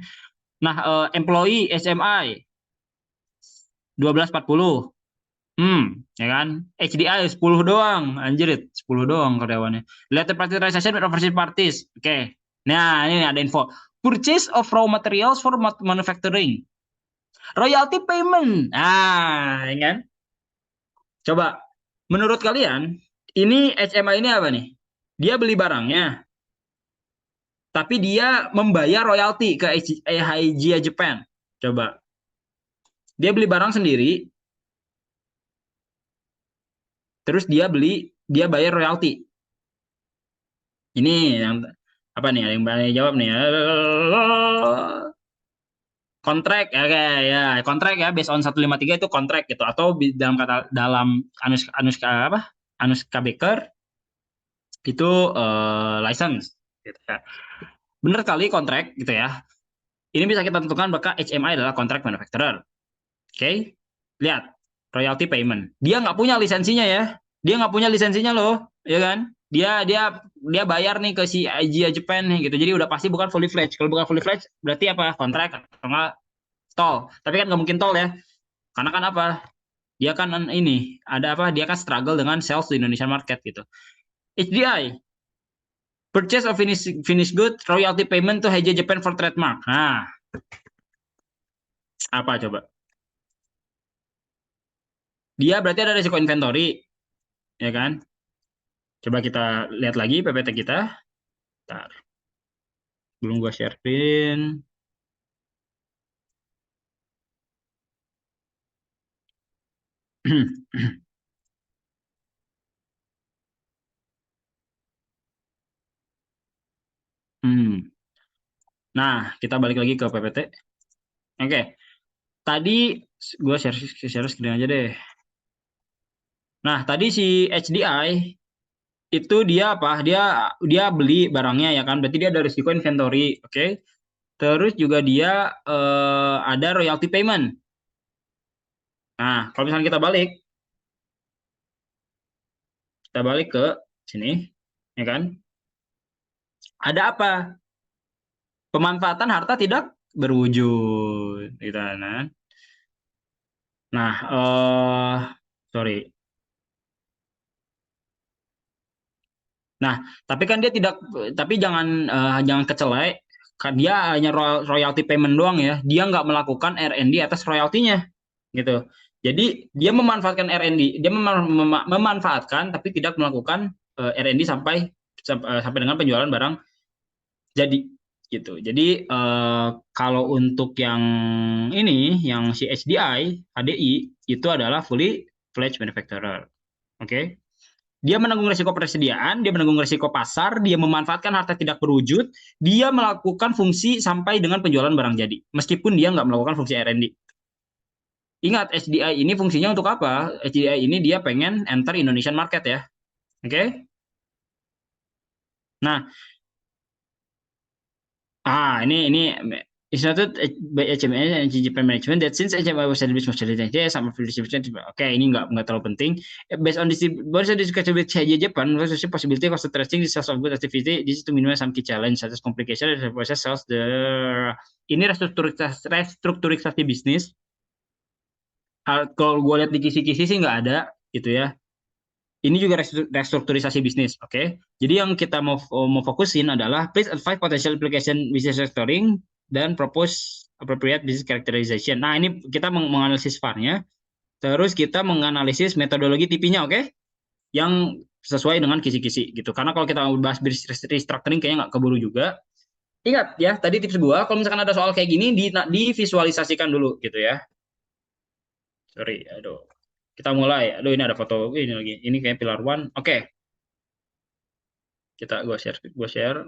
Nah, employee SMI 1240. Ya kan? HDI 10 doang. Anjir, 10 doang karyawannya. Related party transaction with overseas parties. Oke. Nah, ini ada info. Purchase of raw materials for manufacturing. Royalty payment. Nah, ya kan? Coba, menurut kalian, ini HMI ini apa nih? Dia beli barangnya, tapi dia membayar royalti ke Haijia Japan. Coba, dia beli barang sendiri, terus dia bayar royalti. Ini yang apa nih? Yang banyak jawab nih. Kontrak, oke ya, kontrak ya, based on 153 itu kontrak gitu, atau dalam Anuska Baker itu license gitu ya. Bener kali kontrak gitu ya. Ini bisa kita tentukan bahwa HMI adalah kontrak manufacturer. Oke, lihat royalty payment. Dia nggak punya lisensinya ya. Dia nggak punya lisensinya loh, ya kan? Dia bayar nih ke si Aijia Japan nih gitu. Jadi udah pasti bukan fully fledged. Kalau bukan fully fledged berarti apa? Kontrak atau nggak tol. Tapi kan nggak mungkin tol ya. Karena kan apa? Dia kan ini ada apa? Dia kan struggle dengan sales di Indonesian market gitu. HDI purchase of finished good royalty payment to Aijia Japan for trademark. Nah, apa coba? Dia berarti ada risiko inventory, ya kan? Coba kita lihat lagi PPT kita. Bentar. Belum gua share screen. Nah, kita balik lagi ke PPT. Oke. Tadi gua share screen aja deh. Nah, tadi si HDI itu dia apa? Dia beli barangnya ya kan? Berarti dia ada risiko inventory, oke? Terus juga dia ada royalty payment. Nah, kalau misalnya kita balik ke sini, ya kan? Ada apa? Pemanfaatan harta tidak berwujud, gitu kan? Nah, sorry. Nah, tapi kan dia tidak, tapi jangan kecelek, kan dia hanya royalty payment doang ya. Dia nggak melakukan R&D atas royaltinya, gitu. Jadi dia memanfaatkan R&D, dia memanfaatkan tapi tidak melakukan R&D sampai dengan penjualan barang jadi, gitu. Jadi kalau untuk yang ini, yang si HDI itu adalah fully fledged manufacturer, oke? Dia menanggung risiko persediaan, dia menanggung risiko pasar, dia memanfaatkan harta tidak berwujud, dia melakukan fungsi sampai dengan penjualan barang jadi, meskipun dia nggak melakukan fungsi R&D. Ingat, HDI ini fungsinya untuk apa? HDI ini dia pengen enter Indonesian market ya. Oke? Nah, ini it's not by HMI and Japan management that since HMI was established most recently some of the distribution. Oke, ini nggak terlalu penting. Based on discussion with Japan, there's a possibility of tracing the sales of good activity. This is to minimize some key challenge such as complication and process sales. Ini restrukturisasi bisnis. Kalau gue lihat di kisi-kisi sih nggak ada gitu ya. Ini juga restrukturisasi bisnis, oke? Jadi yang kita mau fokusin adalah please advise potential application business restructuring dan propose appropriate business characterization. Nah, ini kita menganalisis VAR-nya, terus kita menganalisis metodologi TP-nya, oke? Yang sesuai dengan kisi-kisi gitu. Karena kalau kita bahas business restructuring kayaknya nggak keburu juga. Ingat ya, tadi tips gua, kalau misalkan ada soal kayak gini, divisualisasikan dulu gitu ya. Sorry, aduh. Kita mulai. Aduh, ini ada foto ini lagi. Ini kayak pilar one. Oke. Gua share.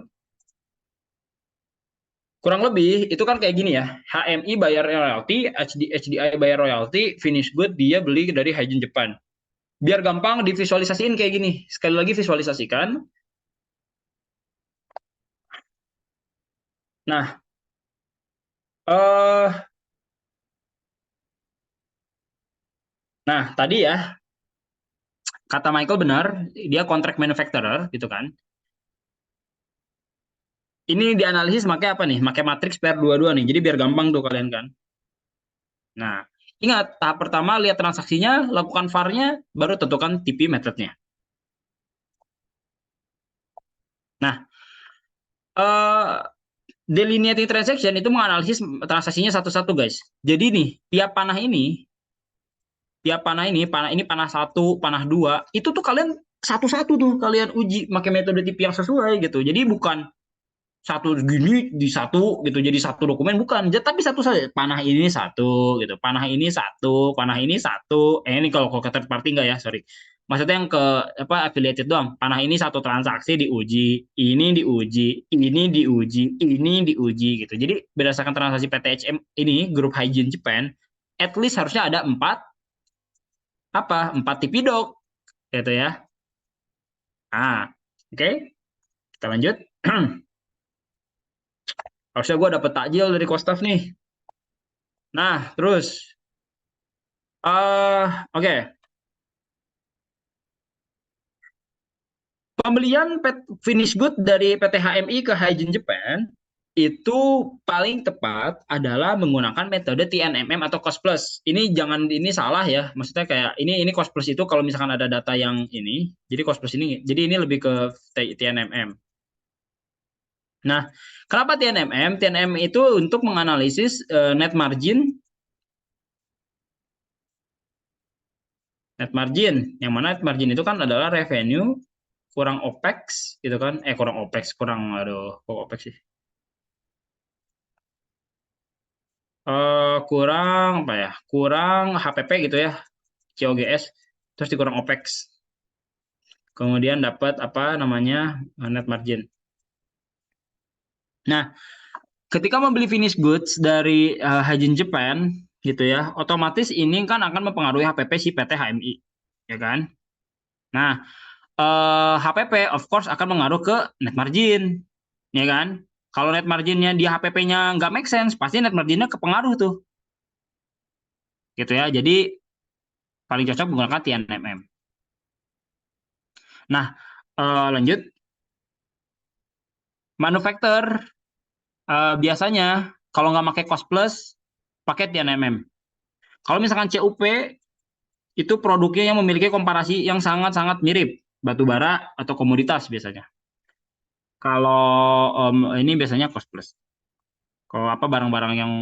Kurang lebih itu kan kayak gini ya. HMI bayar royalti, HDI bayar royalti, finish good dia beli dari Haijin Japan. Biar gampang divisualisasiin kayak gini. Sekali lagi visualisasikan. Nah, tadi ya kata Michael benar, dia contract manufacturer gitu kan. Ini dianalisis pakai apa nih? Pakai matriks pair 22 nih. Jadi biar gampang tuh kalian kan. Nah, ingat tahap pertama lihat transaksinya, lakukan VAR-nya, baru tentukan TP methodnya. Nah, delineating transaction itu menganalisis transaksinya satu-satu guys. Jadi nih, panah ini, panah 1, panah 2, itu tuh kalian satu-satu tuh kalian uji pakai metode TP yang sesuai gitu. Jadi bukan satu gini di satu gitu jadi satu dokumen bukan tapi satu saja panah ini satu gitu panah ini satu ini kalau ke third party enggak ya sorry maksudnya yang ke apa affiliated doang panah ini satu transaksi diuji ini diuji gitu jadi berdasarkan transaksi PTHM ini grup Hygiene Japan at least harusnya ada 4 TP doc gitu ya oke. Kita lanjut. Harusnya gue dapet takjil dari Kostaf nih. Nah, terus. Oke. Pembelian finish good dari PT HMI ke Hygiene Japan itu paling tepat adalah menggunakan metode TNMM atau cost plus. Ini jangan ini salah ya. Maksudnya kayak ini cost plus itu kalau misalkan ada data yang ini, jadi cost plus ini. Jadi ini lebih ke TNMM. Nah, kenapa TNMM? TNMM itu untuk menganalisis net margin. Net margin, yang mana net margin itu kan adalah revenue kurang OPEX gitu kan. Kurang OPEX, kok OPEX sih? Kurang apa ya? Kurang HPP gitu ya. COGS terus dikurang OPEX. Kemudian dapat apa namanya? Net margin. Nah, ketika membeli finished goods dari Hygiene Japan gitu ya, otomatis ini kan akan mempengaruhi HPP si PT HMI, ya kan? Nah, HPP of course akan mengaruh ke net margin, ya kan? Kalau net marginnya di HPP-nya nggak make sense, pasti net marginnya kepengaruh tuh, gitu ya. Jadi paling cocok menggunakan TNMM. Nah, lanjut. Manufacturer biasanya kalau nggak pakai cost plus, pakai TNMM. Kalau misalkan CUP itu produknya yang memiliki komparasi yang sangat-sangat mirip batu bara atau komoditas biasanya. Kalau ini biasanya cost plus. Kalau apa barang-barang yang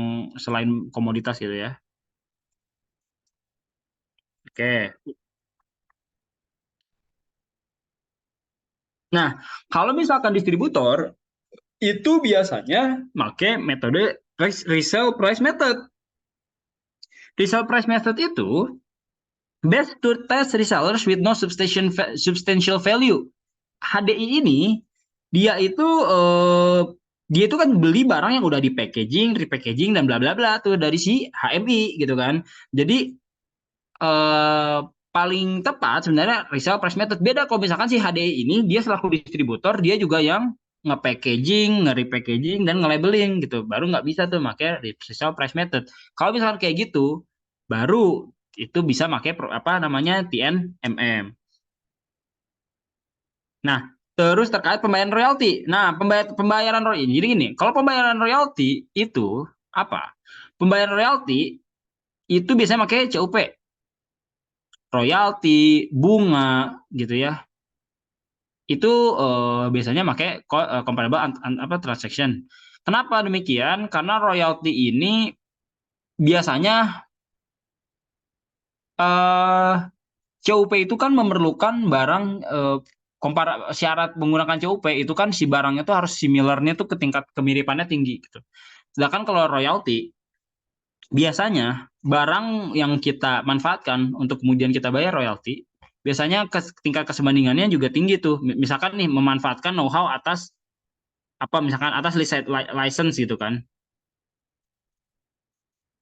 selain komoditas gitu ya. Oke. Nah, kalau misalkan distributor itu biasanya pakai metode resale price method. Resale price method itu best to test resellers with no substantial value. HDI ini dia itu kan beli barang yang udah di packaging, repackaging dan bla bla bla tuh dari si HMI gitu kan. Jadi paling tepat sebenarnya resale price method. Beda kalau misalkan si HDI ini dia selaku distributor dia juga yang nge-packaging, nge-repackaging dan nge-labeling gitu. Baru nggak bisa tuh pakai resale price method. Kalau misalkan kayak gitu, baru itu bisa pakai apa namanya TNMM. Nah, terus terkait pembayaran royalti. Nah, pembayaran royalti. Jadi gini, kalau pembayaran royalti itu apa? Pembayaran royalti itu biasanya pakai CUP. Royalti, bunga gitu ya. Itu biasanya pakai comparable transaction. Kenapa demikian? Karena royalti ini biasanya CUP itu kan memerlukan barang syarat menggunakan CUP itu kan si barangnya tuh harus similarnya tuh ke tingkat kemiripannya tinggi gitu. Sedangkan kalau royalti biasanya barang yang kita manfaatkan untuk kemudian kita bayar royalti biasanya tingkat kesebandingannya juga tinggi tuh. Misalkan nih memanfaatkan know-how atas misalkan atas license gitu kan.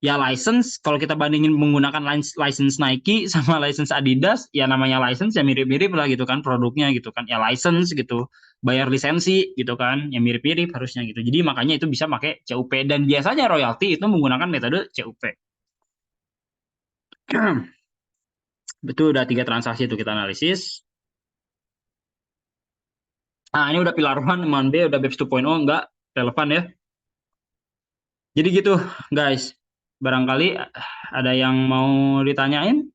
Ya license kalau kita bandingin menggunakan license Nike sama license Adidas ya namanya license ya mirip-mirip lah gitu kan produknya gitu kan ya license gitu bayar lisensi gitu kan ya mirip-mirip harusnya gitu jadi makanya itu bisa pakai CUP dan biasanya royalti itu menggunakan metode CUP. Itu udah 3 transaksi itu kita analisis. Nah, ini udah pilar 1, Mon B, udah BEPS 2.0, enggak relevan ya. Jadi gitu, guys. Barangkali ada yang mau ditanyain?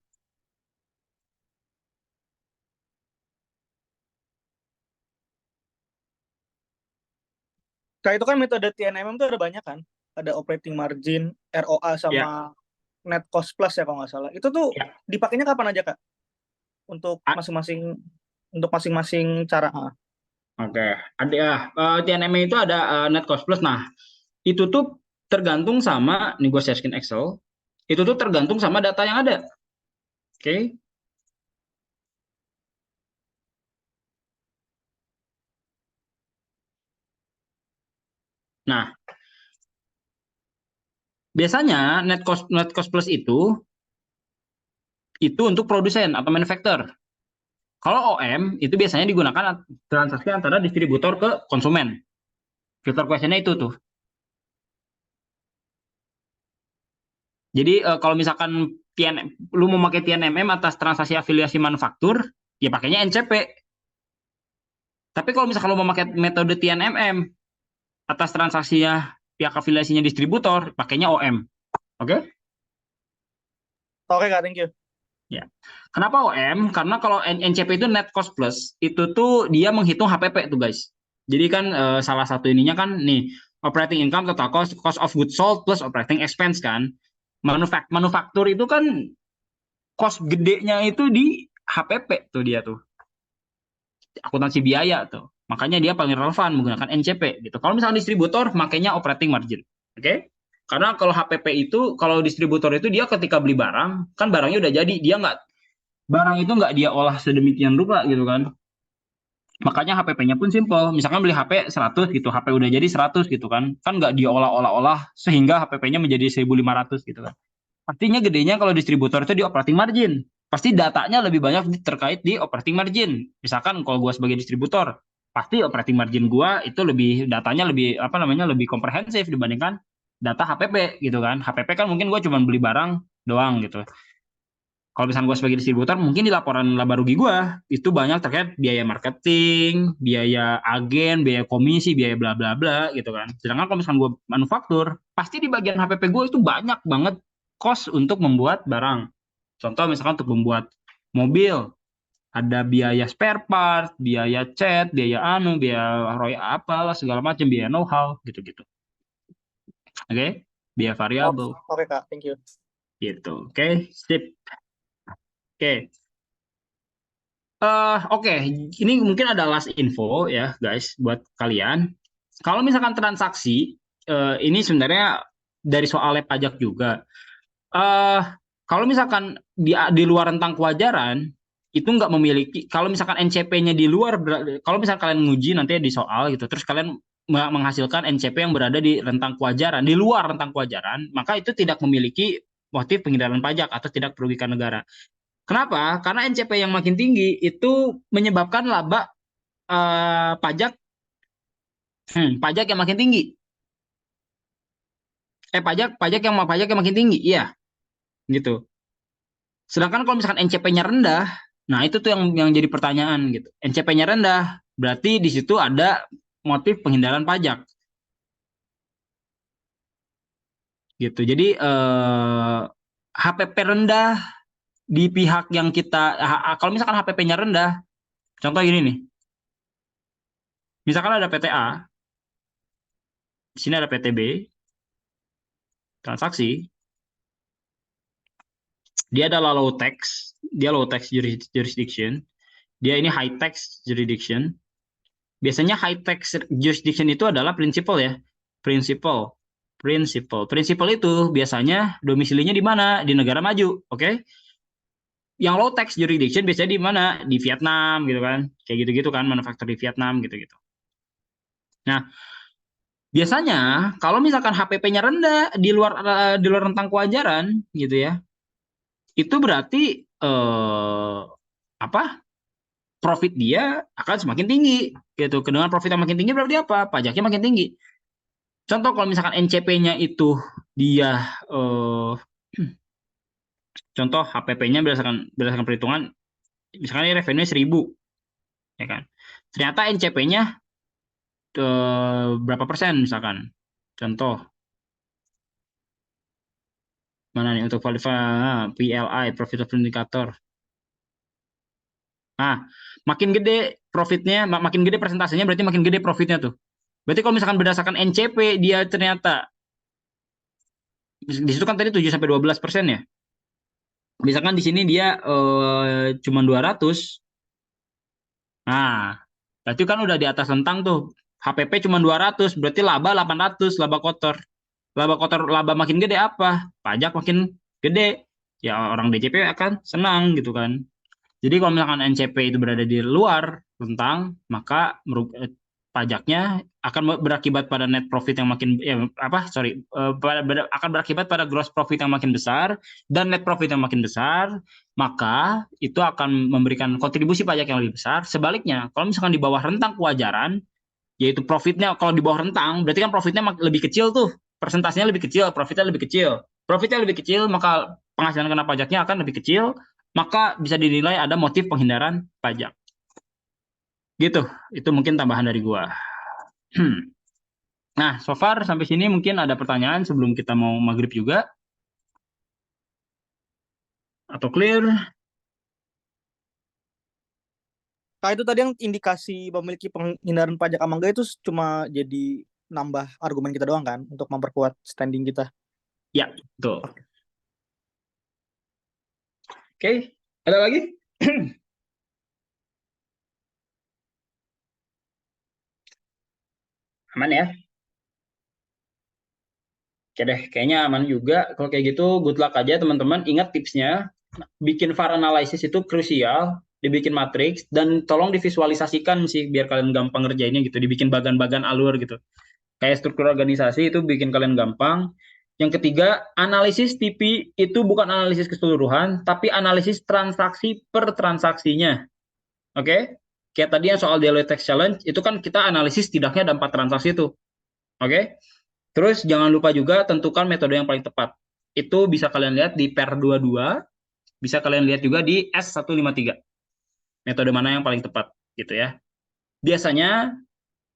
Kayak itu kan metode TNMM tuh ada banyak kan. Ada operating margin, ROA Ya, sama net cost plus ya kalau nggak salah. Itu tuh ya. dipakainya kapan aja Kak? Untuk A- masing-masing cara. Oke, ada ya. TNM itu ada net cost plus. Nah, itu tuh tergantung sama nih gue share screen Excel. Itu tuh tergantung sama data yang ada. Oke. Nah, biasanya net cost plus itu untuk produsen atau manufacturer. Kalau OM itu biasanya digunakan transaksi antara distributor ke konsumen. Filter questionnya itu tuh. Jadi kalau misalkan lu mau pakai TNMM atas transaksi afiliasi manufaktur, ya pakainya NCP. Tapi kalau misalkan lu mau pakai metode TNMM atas transaksinya pihak afiliasinya distributor, pakainya OM. Oke? Oke Kak, thank you. Ya. Kenapa OM? Karena kalau NCP itu net cost plus, itu tuh dia menghitung HPP tuh guys. Jadi kan salah satu ininya kan nih, operating income total cost of goods sold plus operating expense kan. Manufaktur itu kan cost gedenya itu di HPP tuh dia tuh. Akuntansi biaya tuh. Makanya dia paling relevan menggunakan NCP gitu. Kalau misalnya distributor makanya operating margin. Oke? Karena kalau HPP itu, kalau distributor itu dia ketika beli barang, kan barangnya udah jadi, barang itu nggak dia olah sedemikian rupa gitu kan. Makanya HPP-nya pun simple. Misalkan beli HP 100 gitu, HP udah jadi 100 gitu kan. Kan nggak diolah-olah-olah sehingga HPP-nya menjadi 1.500 gitu kan. Pastinya gedenya kalau distributor itu di operating margin. Pasti datanya lebih banyak terkait di operating margin. Misalkan kalau gua sebagai distributor, pasti operating margin gua itu datanya lebih komprehensif dibandingkan data HPP gitu kan. HPP kan mungkin gua cuma beli barang doang gitu. Kalau misalnya gue sebagai distributor, mungkin di laporan laba rugi gue itu banyak terkait biaya marketing, biaya agen, biaya komisi, biaya bla bla bla gitu kan. Sedangkan kalau misalnya gue manufaktur, pasti di bagian HPP gue itu banyak banget cost untuk membuat barang. Contoh misalkan untuk membuat mobil, ada biaya spare part, biaya cat, biaya roy apalah segala macam, biaya know-how gitu-gitu. Oke, biaya variabel Oke Kak, thank you. gitu. Oke, sip. Oke. Oke, ini mungkin ada last info ya, guys, buat kalian. Kalau misalkan transaksi, ini sebenarnya dari soalnya pajak juga. Eh, Kalau misalkan di luar rentang kewajaran, itu nggak memiliki. Kalau misalkan NCP-nya di luar, kalau misalkan kalian nguji nanti di soal gitu, terus kalian menghasilkan NCP yang berada di rentang kewajaran, di luar rentang kewajaran, maka itu tidak memiliki motif penghindaran pajak atau tidak merugikan negara. Kenapa? Karena NCP yang makin tinggi itu menyebabkan laba pajak pajak yang makin tinggi. Pajak yang makin tinggi, iya, gitu. Sedangkan kalau misalkan NCP-nya rendah, nah itu tuh yang jadi pertanyaan gitu. NCP-nya rendah, berarti di situ ada motif penghindaran pajak, gitu. Jadi HPP rendah di pihak yang kalau misalkan HPP-nya rendah, contoh gini nih, misalkan ada PTA, di sini ada PTB, transaksi, dia adalah low tax, dia low tax jurisdiction, dia ini high tax jurisdiction. Biasanya high tax jurisdiction itu adalah prinsipal ya, prinsipal itu biasanya domisilinya di mana? Di negara maju, oke? Yang low tax jurisdiction biasanya di mana? Di Vietnam gitu kan, kayak gitu-gitu kan, manufaktur di Vietnam gitu-gitu. Nah, biasanya kalau misalkan HPP-nya rendah di luar rentang kewajaran gitu ya, itu berarti apa? Profit dia akan semakin tinggi gitu. Dengan profit yang makin tinggi berarti apa? Pajaknya makin tinggi. Contoh kalau misalkan NCP-nya itu dia contoh HPP-nya berdasarkan perhitungan, misalkan ini revenue 1.000, ya kan? Ternyata NCP-nya berapa persen misalkan. Contoh, mana nih untuk PLI, Profit of Indicator. Nah, makin gede profitnya, makin gede persentasenya, berarti makin gede profitnya tuh. Berarti kalau misalkan berdasarkan NCP, dia ternyata, di situ kan tadi 7-12% ya. Misalkan di sini dia cuma 200. Nah, berarti kan udah di atas rentang tuh. HPP cuma 200, berarti laba 800, laba kotor. Laba makin gede apa? Pajak makin gede. Ya orang DJP akan senang gitu kan. Jadi kalau misalkan NCP itu berada di luar rentang, maka pajaknya akan berakibat pada net profit yang makin akan berakibat pada gross profit yang makin besar dan net profit yang makin besar, maka itu akan memberikan kontribusi pajak yang lebih besar. Sebaliknya, kalau misalkan di bawah rentang kewajaran, yaitu profitnya kalau di bawah rentang, berarti kan profitnya lebih kecil tuh, persentasenya lebih kecil, profitnya lebih kecil, maka penghasilan kena pajaknya akan lebih kecil, maka bisa dinilai ada motif penghindaran pajak. Gitu, itu mungkin tambahan dari gua. Nah, so far sampai sini mungkin ada pertanyaan sebelum kita mau maghrib juga? Atau clear? Nah, itu tadi yang indikasi memiliki penghindaran pajak sama enggak itu cuma jadi nambah argumen kita doang kan untuk memperkuat standing kita. Ya, betul. Oke, ada lagi? Aman ya? Oke deh, kayaknya aman juga. Kalau kayak gitu, good luck aja teman-teman. Ingat tipsnya, bikin VAR analysis itu krusial, dibikin matriks, dan tolong divisualisasikan sih, biar kalian gampang ngerjainnya gitu. Dibikin bagan-bagan alur gitu. Kayak struktur organisasi itu bikin kalian gampang. Yang ketiga, analisis TP itu bukan analisis keseluruhan, tapi analisis transaksi per transaksinya. Oke? Kayak tadi yang soal Deloitte Tax Challenge, itu kan kita analisis setidaknya ada 4 transaksi itu. Oke? Terus jangan lupa juga tentukan metode yang paling tepat. Itu bisa kalian lihat di PER 22, bisa kalian lihat juga di S153. Metode mana yang paling tepat gitu ya. Biasanya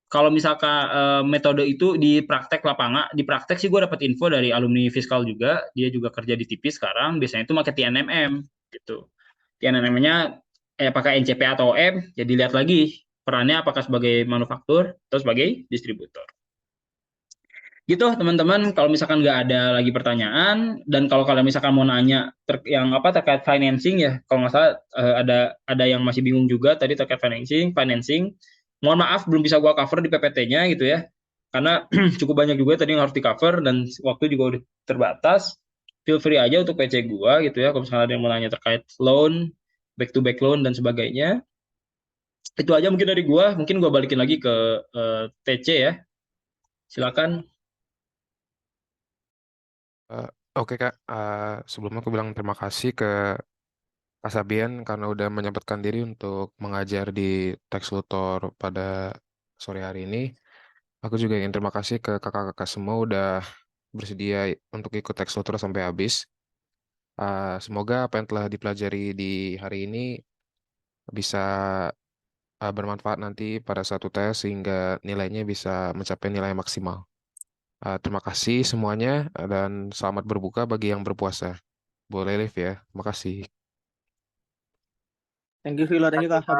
kalau misalkan metode itu di praktek lapangan, di praktek sih gue dapat info dari alumni fiskal juga, dia juga kerja di TV sekarang, biasanya itu pakai TNMM gitu. TNMM-nya pakai NCP atau OM, jadi lihat lagi perannya apakah sebagai manufaktur atau sebagai distributor. Gitu teman-teman, kalau misalkan nggak ada lagi pertanyaan, dan kalau kalian misalkan mau nanya terkait financing ya, kalau nggak salah ada yang masih bingung juga tadi terkait financing. Mohon maaf belum bisa gua cover di PPT-nya gitu ya, karena cukup banyak juga tadi yang harus di cover dan waktu juga udah terbatas. Feel free aja untuk PC gua gitu ya, kalau misalkan ada yang mau nanya terkait loan, back to back loan dan sebagainya. Itu aja mungkin dari gua, mungkin gua balikin lagi ke TC ya. Silakan. Oke Kak, sebelumnya aku bilang terima kasih ke Kak Sabian karena udah menyempatkan diri untuk mengajar di Tax Tutor pada sore hari ini. Aku juga ingin terima kasih ke kakak-kakak semua udah bersedia untuk ikut Tax Tutor sampai habis. Semoga apa yang telah dipelajari di hari ini bisa bermanfaat nanti pada suatu tes sehingga nilainya bisa mencapai nilai maksimal. Terima kasih semuanya dan selamat berbuka bagi yang berpuasa. Boleh live ya. Terima kasih. Thank you Villa, thank you Kak Fabian.